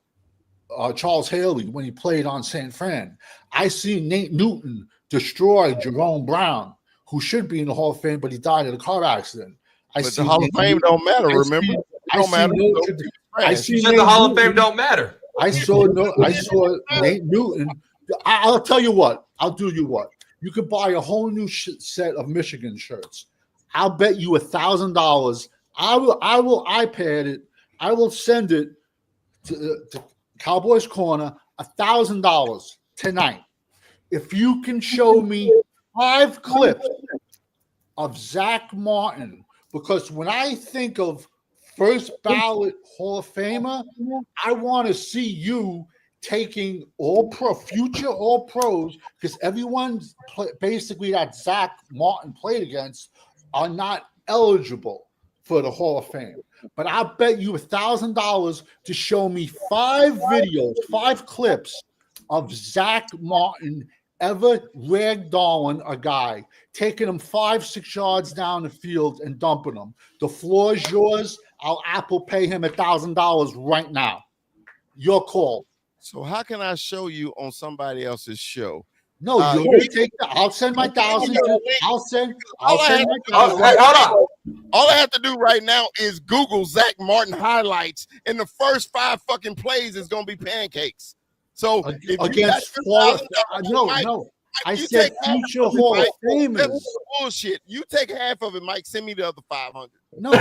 Charles Haley when he played on San Fran. I seen Nate Newton destroy Jerome Brown, who should be in the Hall of Fame, but he died in a car accident. But the Hall of Fame don't matter, remember? I see You said the Hall of Fame don't matter. I saw Nate Newton. I'll tell you what. I'll do you what. You could buy a whole new set of Michigan shirts. I'll bet you $1,000. I will iPad it. I will send it to Cowboys Corner, $1,000 tonight. If you can show me 5 clips of Zach Martin, because when I think of first ballot Hall of Famer, I want to see you taking future all pros, because everyone basically that Zach Martin played against are not eligible for the Hall of Fame. But I bet you $1,000 to show me 5 videos, 5 clips of Zach Martin ever ragdolling a guy, taking him 5-6 yards down the field and dumping him. The floor is yours. I'll Apple pay him $1,000 right now. Your call. So how can I show you on somebody else's show? No, I'll send my $1,000. I'll send my $1,000. Hey, hold on. All I have to do right now is Google Zach Martin highlights, and the first 5 fucking plays is gonna be pancakes. So Against no. I said future Hall of Famers. Bullshit. You take half of it, Mike. Send me the other 500. No,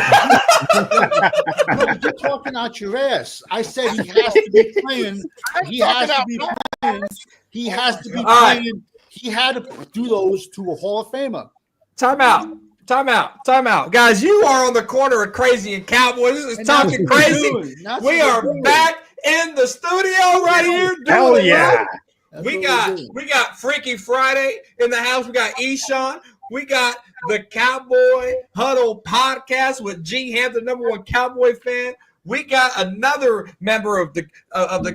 you're talking out your ass. I said he has to be playing. He has to be playing. He has to be playing. He had to do those to a Hall of Famer. Time out. Guys, you are on the corner of Crazy and Cowboys. This is Talking Crazy. We are back in the studio right here. Hell yeah. We got Freaky Friday in the house. We got Eshawn. We got the Cowboy Huddle podcast with G Ham, the #1 Cowboy fan. We got another member of the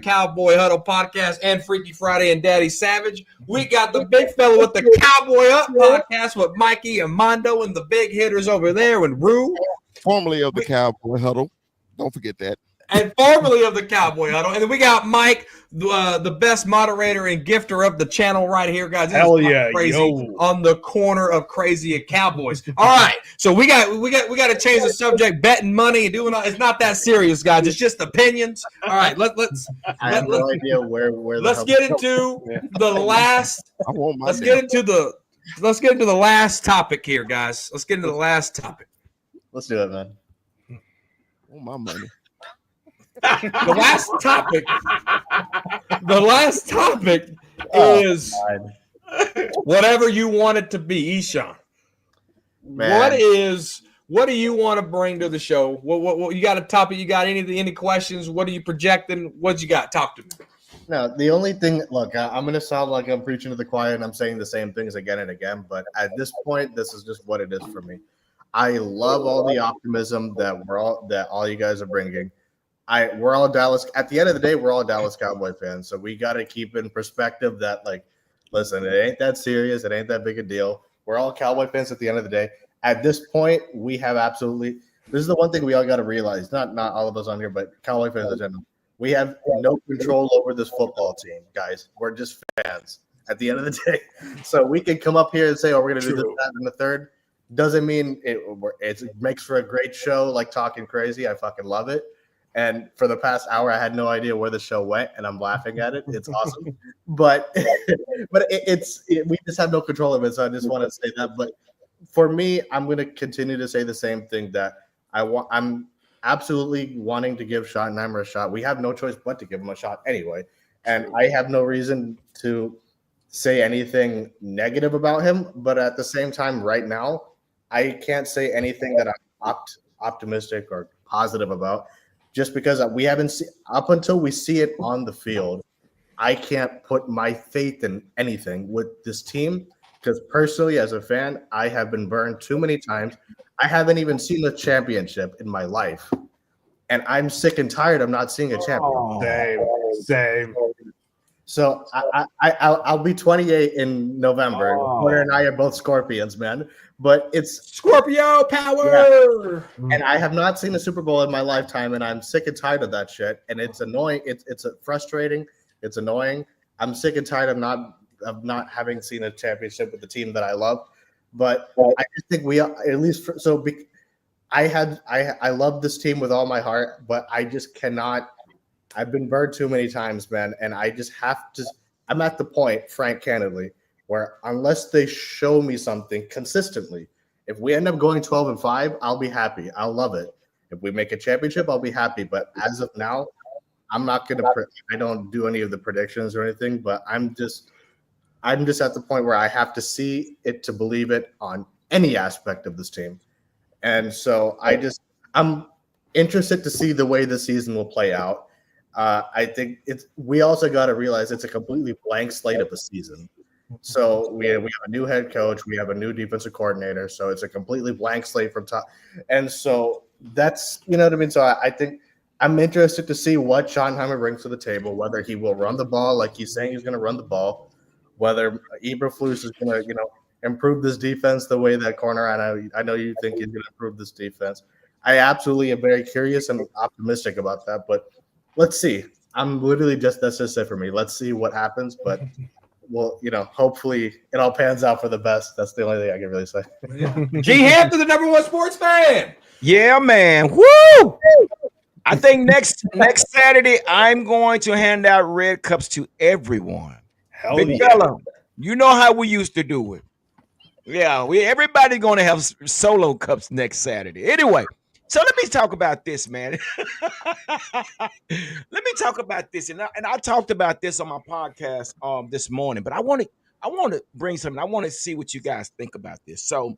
Cowboy Huddle podcast and Freaky Friday and Daddy Savage. We got the big fella with the Cowboy Up podcast with Mikey and Mondo and the big hitters over there and Rue. Formerly of the Cowboy Huddle. Don't forget that. And formerly of the Cowboy Huddle. And then we got Mike, the best moderator and gifter of the channel right here, guys. This Hell is yeah, Crazy yo. on the corner of Crazy and Cowboys. All right. So we got to change the subject, betting money and doing all. It's not that serious, guys. It's just opinions. All right, let's I have no idea where let's get into the last I want my let's get into the last topic here, guys. Let's get into the last topic. Let's do it, man. I want my money. The last topic is whatever you want it to be, Eshawn. Man. What do you want to bring to the show? What you got a topic? You got any questions? What are you projecting? What you got? Talk to me. No, the only thing, look, I'm going to sound like I'm preaching to the choir and I'm saying the same things again and again, but at this point, this is just what it is for me. I love all the optimism that all you guys are bringing. We're all Dallas. At the end of the day, we're all Dallas Cowboy fans, so we got to keep in perspective that, like, listen, it ain't that serious. It ain't that big a deal. We're all Cowboy fans at the end of the day. At this point, we have absolutely this is the one thing we all got to realize. Not all of us on here, but Cowboy fans in general. We have no control over this football team, guys. We're just fans at the end of the day. So we can come up here and say, "Oh, we're going to do this, that, and the third." Doesn't mean it makes for a great show, like talking crazy. I fucking love it. And for the past hour, I had no idea where the show went, and I'm laughing at it. It's awesome, but we just have no control of it. So I just want to say that. But for me, I'm going to continue to say the same thing that I'm absolutely wanting to give Schottenheimer a shot. We have no choice but to give him a shot anyway, and I have no reason to say anything negative about him. But at the same time, right now, I can't say anything that I'm optimistic or positive about. Just because we haven't seen up until we see it on the field, I can't put my faith in anything with this team because personally, as a fan, I have been burned too many times. I haven't even seen a championship in my life, and I'm sick and tired of not seeing a champion. Same. So I'll be 28 in November. Porter and I are both Scorpions, man. But it's Scorpio power. Yeah. And I have not seen a Super Bowl in my lifetime, and I'm sick and tired of that shit. And it's annoying. It's frustrating. It's annoying. I'm sick and tired of not having seen a championship with the team that I love. But I just think we at least I love this team with all my heart, but I just cannot. I've been burned too many times, man, and I just have to. I'm at the point, Frank, candidly, where unless they show me something consistently, if we end up going 12-5, I'll be happy. I'll love it. If we make a championship, I'll be happy. But as of now, I'm not gonna. I don't do any of the predictions or anything. But I'm just at the point where I have to see it to believe it on any aspect of this team, and so I'm interested to see the way the season will play out. I think we also got to realize it's a completely blank slate of a season. So we have a new head coach, we have a new defensive coordinator, so it's a completely blank slate from top. And so that's, you know what I mean? So I think I'm interested to see what Schottenheimer brings to the table, whether he will run the ball like he's saying he's going to run the ball, whether Eberflus is going to, improve this defense the way that corner. I know you think he's going to improve this defense. I absolutely am very curious and optimistic about that, but let's see. I'm literally that's just it for me. Let's see what happens, but well, hopefully it all pans out for the best. That's the only thing I can really say. G Hampton, the number one sports fan. Yeah, man. Woo! I think next Saturday I'm going to hand out red cups to everyone. Hell Big yeah. fella, you know how we used to do it. Yeah, everybody going to have solo cups next Saturday. Anyway, so let me talk about this, man. Let me talk about this, and I talked about this on my podcast this morning. But I want to bring something. I want to see what you guys think about this. So,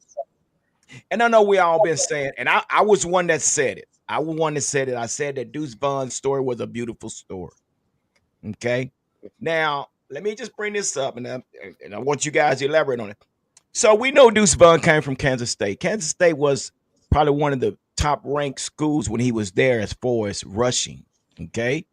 and I know we all been saying, and I was one that said it. I was one that said it. I said that Deuce Vaughn's story was a beautiful story. Okay, now let me just bring this up, and I want you guys to elaborate on it. So we know Deuce Vaughn came from Kansas State. Kansas State was probably one of the top-ranked schools when he was there as far as rushing. Okay,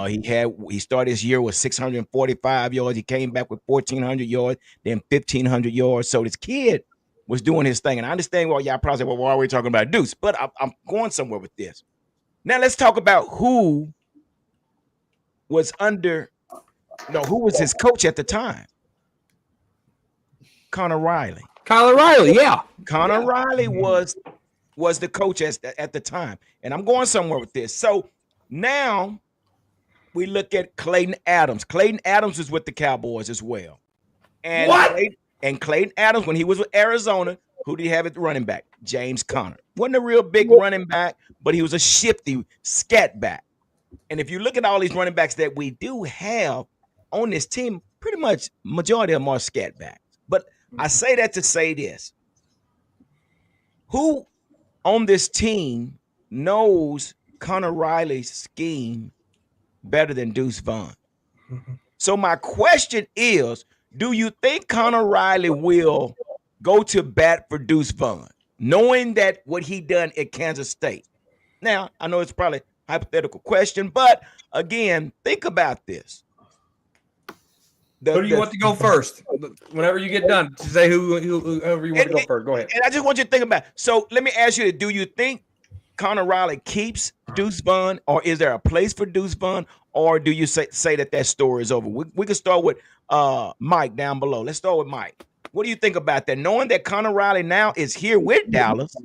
he started his year with 645 yards. He came back with 1,400 yards, then 1,500 yards. So this kid was doing his thing, and I understand why y'all probably say, "Well, why are we talking about Deuce?" But I'm going somewhere with this. Now let's talk about who was his coach at the time. Connor Riley. Yeah. Connor Riley was the coach at the time. And I'm going somewhere with this. So now we look at Clayton Adams. Clayton Adams was with the Cowboys as well. And what? Clayton Adams, when he was with Arizona, who did he have at the running back? James Conner. Wasn't a real big running back, but he was a shifty scat back. And if you look at all these running backs that we do have on this team, pretty much majority of them are scat backs. But I say that to say this. Who on this team knows Connor Riley's scheme better than Deuce Vaughn? So my question is, do you think Connor Riley will go to bat for Deuce Vaughn, knowing that what he done at Kansas State? Now, I know it's probably a hypothetical question, but again, think about this. Who do you want to go first? Whenever you get done, to say whoever you want to go first. Go ahead. And I just want you to think about it. So let me ask you, do you think Connor Riley keeps Deuce Vaughn, or is there a place for Deuce Vaughn, or do you say that story is over? We can start with Mike down below. Let's start with Mike. What do you think about that? Knowing that Connor Riley now is here with Dallas,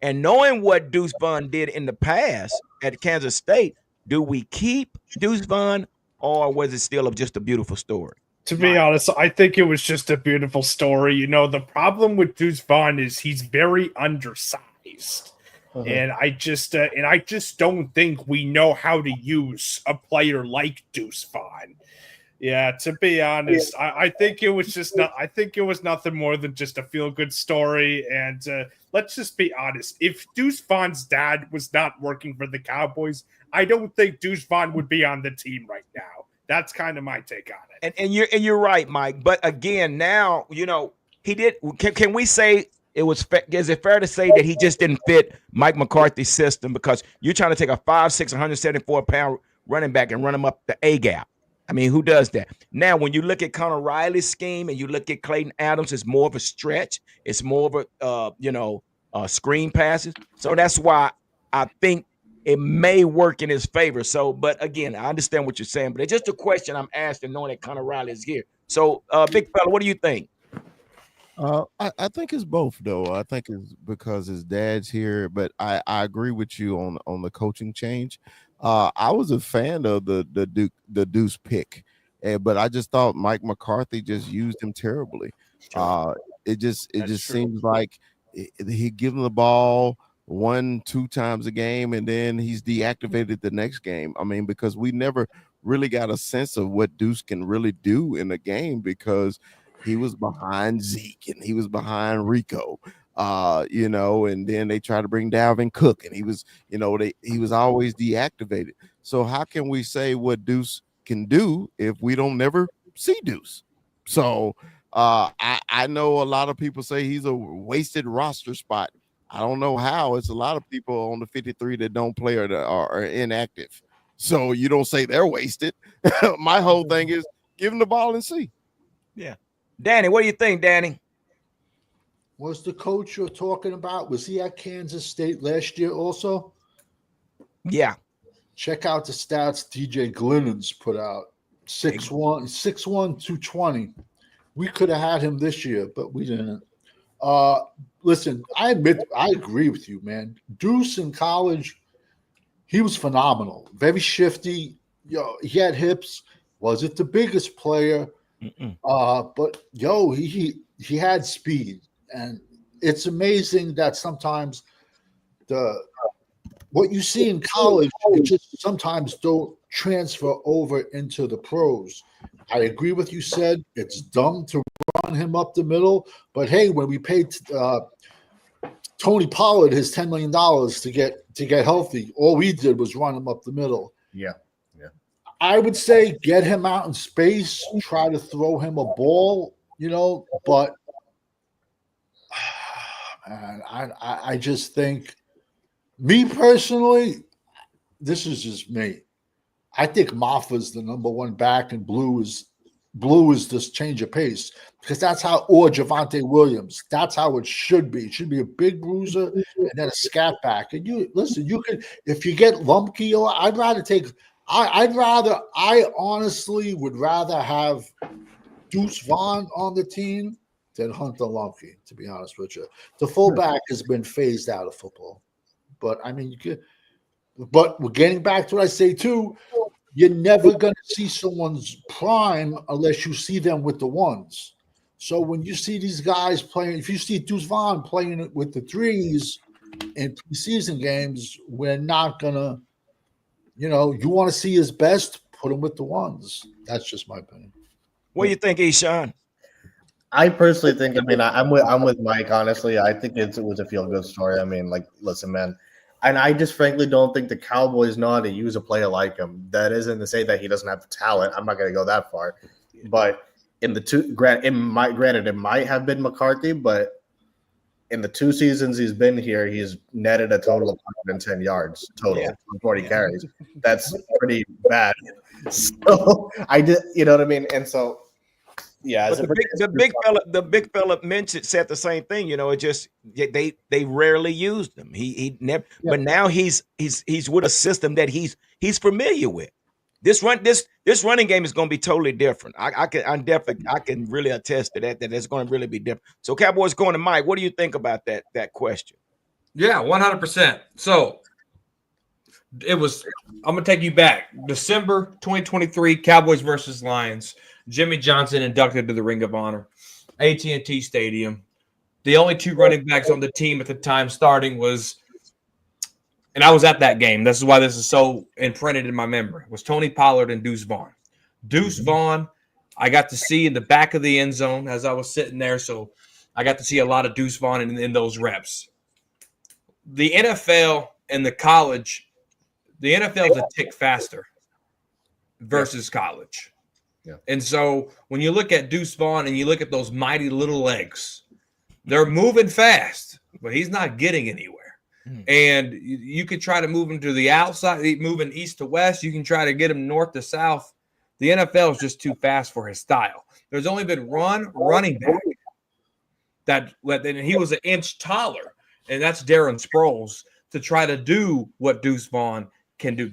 and knowing what Deuce Vaughn did in the past at Kansas State, do we keep Deuce Vaughn, or was it still just a beautiful story? To be honest, I think it was just a beautiful story. You know, the problem with Deuce Vaughn is he's very undersized. And I just don't think we know how to use a player like Deuce Vaughn. Yeah, to be honest, I think it was just not. I think it was nothing more than just a feel-good story. And let's just be honest: if Deuce Vaughn's dad was not working for the Cowboys, I don't think Deuce Vaughn would be on the team right now. That's kind of my take on it. And you're right, Mike. But again, now he did. Can we say it was? Is it fair to say that he just didn't fit Mike McCarthy's system, because you're trying to take a 5'6", 174-pound running back and run him up the A gap? I mean, who does that? Now, when you look at Connor Riley's scheme and you look at Clayton Adams, it's more of a stretch. It's more of a screen passes. So that's why I think it may work in his favor. So, but again, I understand what you're saying, but it's just a question I'm asking, knowing that Connor Riley is here. So, big fella, what do you think? I think it's both, though. I think it's because his dad's here, but I agree with you on the coaching change. I was a fan of the Deuce pick, but I just thought Mike McCarthy just used him terribly. It just seems like he give him the ball 1-2 times a game, and then he's deactivated the next game. I mean, because we never really got a sense of what Deuce can really do in a game, because he was behind Zeke and he was behind Rico. And then they try to bring Dalvin Cook, and he was always deactivated. So how can we say what Deuce can do if we don't never see Deuce? So I know a lot of people say he's a wasted roster spot. I don't know how. It's a lot of people on the 53 that don't play or are inactive. So you don't say they're wasted. My whole thing is give him the ball and see. Yeah. Danny, what do you think, Danny? Was the coach you're talking about, was he at Kansas State last year also? Yeah. Check out the stats DJ Glennon's put out. 6'1", 220. We could have had him this year, but we didn't. Listen, I agree with you, man. Deuce in college, he was phenomenal. Very shifty. He had hips. Wasn't the biggest player. But he had speed. And it's amazing that sometimes what you see in college, it just sometimes don't transfer over into the pros. I agree with you said it's dumb to run him up the middle, but hey, when we paid Tony Pollard his $10 million to get healthy, all we did was run him up the middle. Yeah. I would say get him out in space, try to throw him a ball, but man, I just think, me personally, this is just me. I think Maffa's the number one back, and Blue is this change of pace, because that's how, or Javonte Williams, that's how it should be. It should be a big bruiser and then a scat back. And you can, if you get Lumpke, I honestly would rather have Deuce Vaughn on the team than Hunter Lumpke, to be honest with you. The fullback has been phased out of football. But I mean, but we're getting back to what I say too. You're never going to see someone's prime unless you see them with the ones. So when you see these guys playing, if you see Deuce Vaughn playing it with the threes in preseason games, we're not going to, you want to see his best, put him with the ones. That's just my opinion. What do you think, Eshawn? I personally think, I'm with Mike, honestly. I think it was a feel-good story. I mean, listen, man. And I just frankly don't think the Cowboys know how to use a player like him. That isn't to say that he doesn't have the talent. I'm not going to go that far. But granted, it might have been McCarthy, but in the 2 seasons he's been here, he's netted a total of 110 yards total, 40 carries. That's pretty bad. So I did, you know what I mean? And so, Yeah, But the big fella said the same thing. You know, it just they rarely used him. He never. Yeah. But now he's with a system that he's familiar with. This running game is going to be totally different. I can really attest to that it's going to really be different. So Cowboys going to Mike. What do you think about that question? Yeah, 100%. So it was. I'm gonna take you back. December 2023, Cowboys versus Lions. Jimmy Johnson inducted to the Ring of Honor, AT&T Stadium. The only two running backs on the team at the time starting was, and I was at that game. This is why this is so imprinted in my memory. Was Tony Pollard and Deuce Vaughn. Deuce Vaughn, I got to see in the back of the end zone as I was sitting there, so I got to see a lot of Deuce Vaughn in those reps. The NFL and the college, the NFL is a tick faster versus college. Yeah. And so when you look at Deuce Vaughn and you look at those mighty little legs, they're moving fast, but he's not getting anywhere. And you could try to move him to the outside, moving east to west. You can try to get him north to south. The NFL is just too fast for his style. There's only been one running back and he was an inch taller, and that's Darren Sproles, to try to do what Deuce Vaughn can do.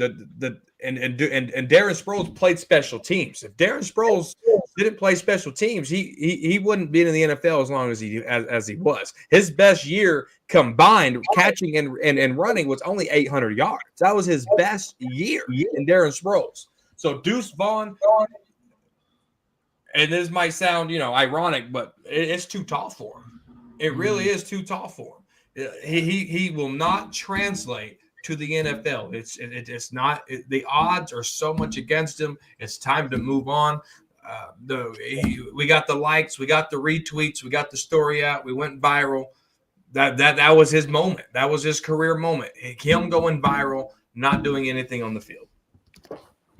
And Darren Sproles played special teams. If Darren Sproles didn't play special teams, he wouldn't be in the NFL as long as he was. His best year combined catching and running was only 800 yards. That was his best year in Darren Sproles. So Deuce Vaughn, and this might sound ironic, but it's too tall for him. It really is too tall for him. He will not translate to the NFL. It's not. The odds are so much against him. It's time to move on. We got the likes, we got the retweets, we got the story out. We went viral. That was his moment. That was his career moment. Him going viral, not doing anything on the field.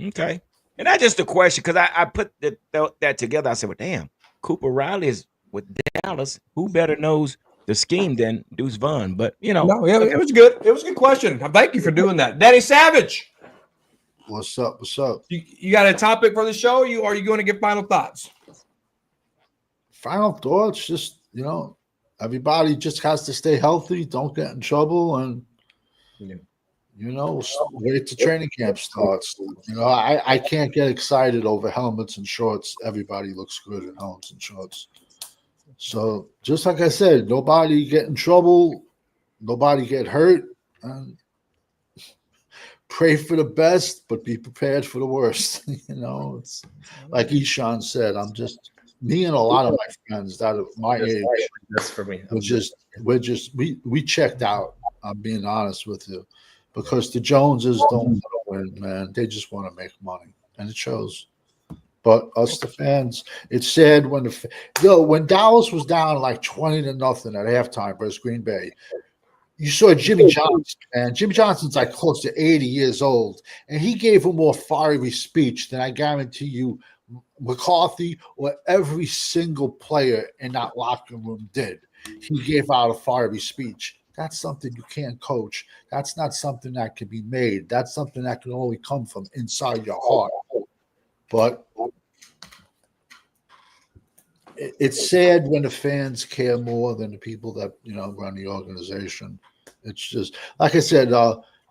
Okay, and that's just a question because I put that together. I said, well, damn, Cooper Riley is with Dallas. Who better knows the scheme than Deuce Vaughn? But it was good. It was a good question. Thank you for doing that, Danny Savage. What's up? What's up? You got a topic for the show? Are you going to give final thoughts? Final thoughts, just everybody just has to stay healthy, don't get in trouble, and wait till training camp starts. I can't get excited over helmets and shorts. Everybody looks good in helmets and shorts. So just like I said, nobody get in trouble, nobody get hurt, and pray for the best, but be prepared for the worst. It's like Eshan said, me and a lot of my friends that are my age. That's for me. We checked out. I'm being honest with you, because the Joneses don't want to win, man. They just want to make money, and it shows. But us, the fans, it's sad when when Dallas was down like 20-0 at halftime versus Green Bay. You saw Jimmy Johnson, man. Jimmy Johnson's like close to 80 years old, and he gave a more fiery speech than I guarantee you McCarthy or every single player in that locker room did. He gave out a fiery speech. That's something you can't coach. That's not something that can be made. That's something that can only come from inside your heart. But it's sad when the fans care more than the people that run the organization. It's just like I said,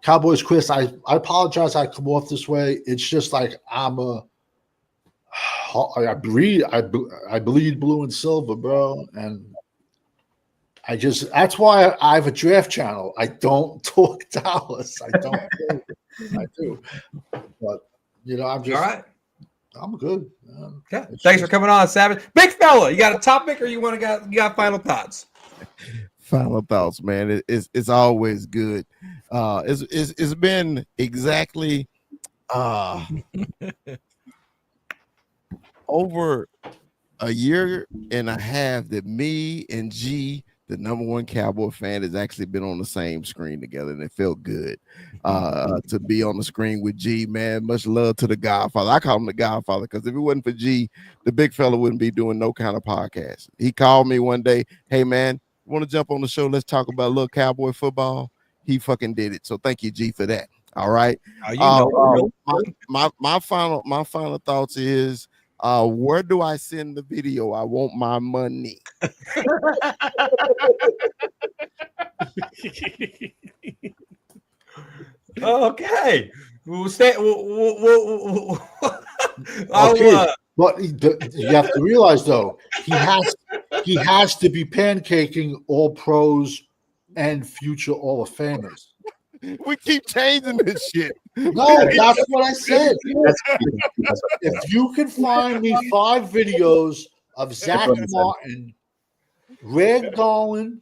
Cowboys Chris. I apologize. I come off this way. It's just like I bleed blue and silver, bro, and that's why I have a draft channel. I don't talk Dallas. I don't. I do, but I'm just all right. I'm good. Okay. Thanks for coming on, Savage. Big fella, you got a topic or you got final thoughts? Final thoughts, man. It's always good. It's been exactly over a year and a half that me and G, the number one Cowboy fan, has actually been on the same screen together, and it felt good to be on the screen with G, man. Much love to the Godfather. I call him the Godfather because if it wasn't for G, the big fella wouldn't be doing no kind of podcast. He called me one day, hey, man, want to jump on the show? Let's talk about a little Cowboy football. He fucking did it. So thank you, G, for that. All right. My final thoughts is Where do I send the video? I want my money. Okay. We'll stay. Okay, but you have to realize though he has to be pancaking all pros and future All of Famers. We keep changing this shit. No, that's what I said. That's If you can find me 5 videos of Zach Martin ragdolling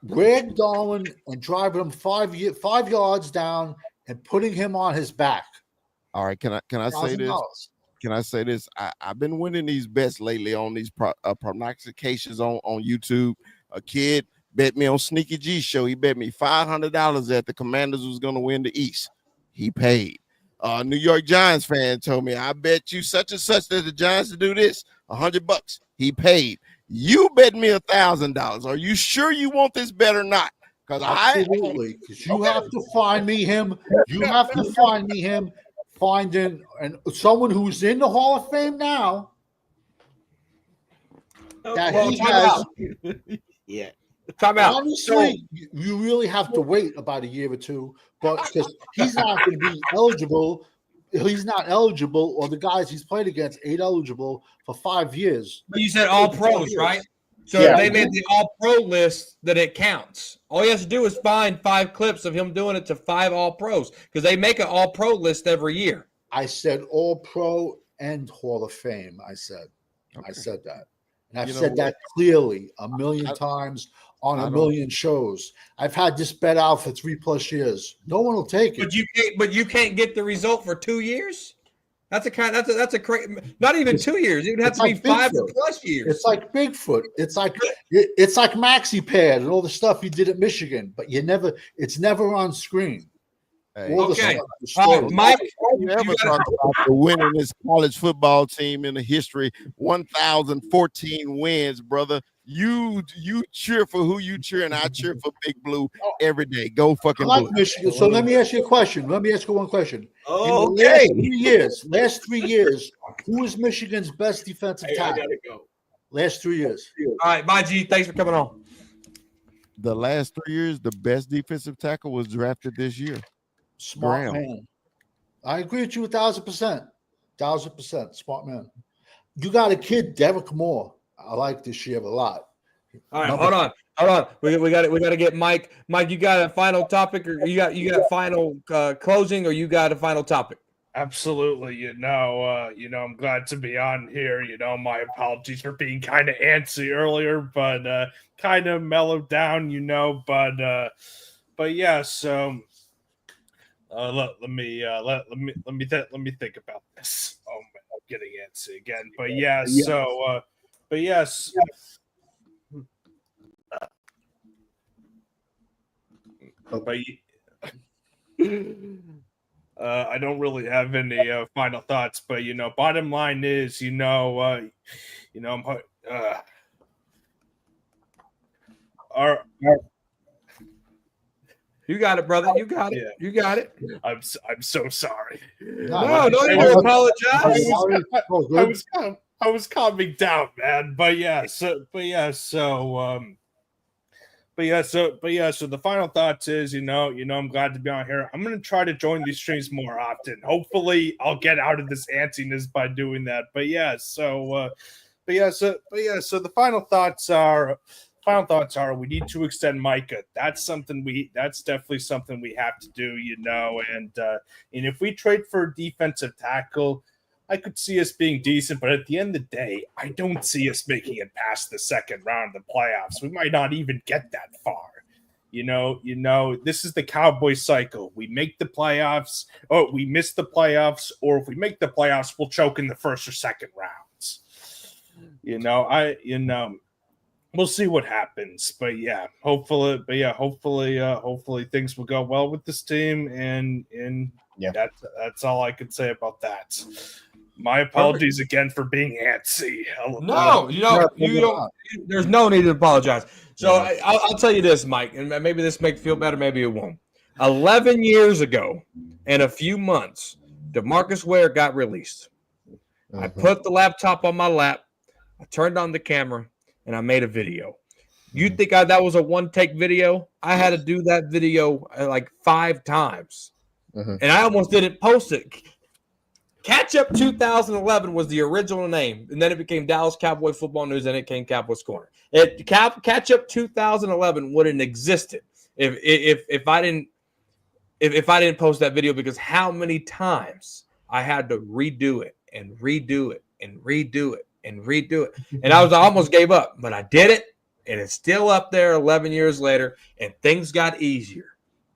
and driving him 5 yards down and putting him on his back. All right, can I say this? $1,000. Can I say this? I've been winning these bets lately on these prognostications on YouTube. A kid bet me on Sneaky G show. He bet me $500 that the Commanders was going to win the East. He paid. New York Giants fan told me, I bet you such and such that the Giants to do this. $100. He paid. You bet me $1,000. Are you sure you want this bet or not? Because absolutely, because you have to find me him. You have to find me him. Finding and someone who's in the Hall of Fame now that he has. Yeah. Time out. Honestly, you really have to wait about a year or two, but because he's not going to be eligible. He's not eligible, or the guys he's played against ain't eligible for 5 years. But you said all pros, right? So Yeah. if they made the all pro list, that it counts. All he has to do is find 5 clips of him doing it to 5 all pros, because they make an all pro list every year. I said all pro and Hall of Fame. I said that. And I've said that clearly a million times on a million shows. I've had this bet out for 3+ years. No one will take it. But you can't get the result for 2 years? That's a crazy. Not even 2 years. It would have to be 5+ years. It's like Bigfoot. It's like Maxi Pad and all the stuff you did at Michigan, but it's never on screen. Hey. Okay. Mike, you ever talk about the winningest college football team in the history? 1,014 wins, brother. You cheer for who you cheer, and I cheer for Big Blue every day. Go fucking I like Blue. Michigan. So let me ask you a question. Let me ask you one question. Oh, in the last 3 years, who is Michigan's best defensive tackle? Last 3 years. All right, bye, G. Thanks for coming on. The last 3 years, the best defensive tackle was drafted this year. Smart man. I agree with you 1,000%. 1,000%. Smart man. You got a kid, Derek Moore. I like this year a lot. All right, hold on. We got to get Mike. Mike, you got a final topic, or you got final closing, or you got a final topic? Absolutely. I'm glad to be on here. My apologies for being kind of antsy earlier, but kind of mellowed down, but yeah, so let me think about this. Oh man, I'm getting antsy again. But yeah, so but yes. But I don't really have any final thoughts, but bottom line is, You got it, brother. You got it. Yeah. You got it. I'm so sorry. No, don't even apologize. I was calming down, man. So the final thoughts is, I'm glad to be on here. I'm gonna try to join these streams more often. Hopefully, I'll get out of this antsiness by doing that. So the final thoughts are we need to extend Micah. That's definitely something we have to do, and if we trade for a defensive tackle, I could see us being decent, but at the end of the day, I don't see us making it past the second round of the playoffs. We might not even get that far. This is the Cowboy cycle. We make the playoffs, or we miss the playoffs, or if we make the playoffs, we'll choke in the first or second rounds. We'll see what happens, hopefully things will go well with this team, and that's all I can say about that. My apologies again for being antsy. No, you don't. There's no need to apologize. So I'll tell you this, Mike, and maybe this makes you feel better, maybe it won't. 11 years ago, in a few months, DeMarcus Ware got released. I put the laptop on my lap, I turned on the camera, and I made a video. You think that was a one-take video? I had to do that video like 5 times, and I almost didn't post it. Catch Up 2011 was the original name, and then it became Dallas Cowboy Football News, and it came Cowboys Corner. Catch Up 2011 wouldn't existed if I didn't post that video, because how many times I had to redo it and redo it and redo it and redo it, and I almost gave up, but I did it, and it's still up there 11 years later, and things got easier.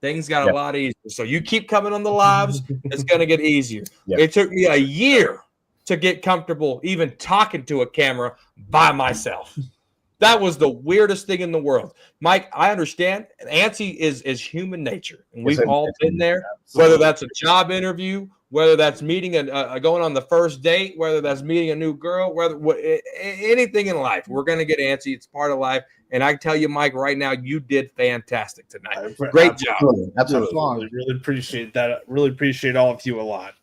Things got a lot easier. So you keep coming on the lives, it's going to get easier. It took me a year to get comfortable even talking to a camera by myself. That was the weirdest thing in the world. Mike, I understand. Antsy is human nature, and we've all been there, whether that's a job interview, whether that's meeting going on the first date, whether that's meeting a new girl, anything in life. We're going to get antsy. It's part of life. And I tell you, Mike, right now, you did fantastic tonight. Great job. Absolutely. Really appreciate that. Really appreciate all of you a lot.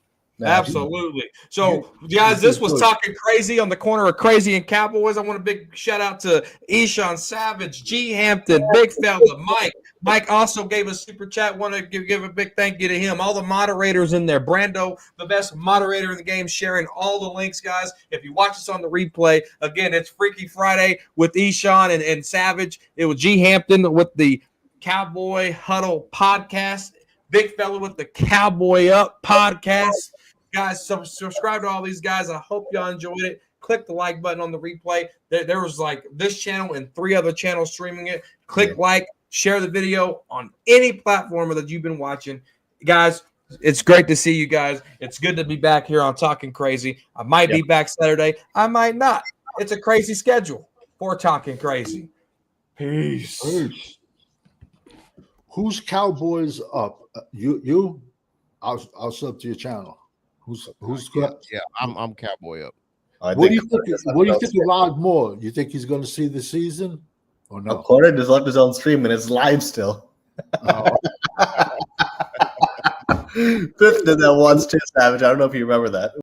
Absolutely. So, guys, this was Talking Crazy on the corner of Crazy and Cowboys. I want a big shout out to Eshawn Savage, G. Hampton, Big Fella, Mike. Mike also gave a super chat. Want to give a big thank you to him. All the moderators in there. Brando, the best moderator in the game, sharing all the links, guys. If you watch us on the replay, again, it's Freaky Friday with Eshawn and Savage. It was G. Hampton with the Cowboy Huddle podcast. Big Fella with the Cowboy Up podcast. Guys, subscribe to all these guys. I hope y'all enjoyed it. Click the like button on the replay. There was like this channel and 3 other channels streaming it. Click like, share the video on any platform that you've been watching. Guys, it's great to see you guys. It's good to be back here on Talking Crazy. I might be back Saturday. I might not. It's a crazy schedule for Talking Crazy. Peace. Who's Cowboys up? You? I'll sub to your channel. Who's I'm Cowboy up. What do you think of Rod Moore? You think he's going to see the season or no? Corey just left his own stream and it's live still. Fifth did that once too, Savage. I don't know if you remember that.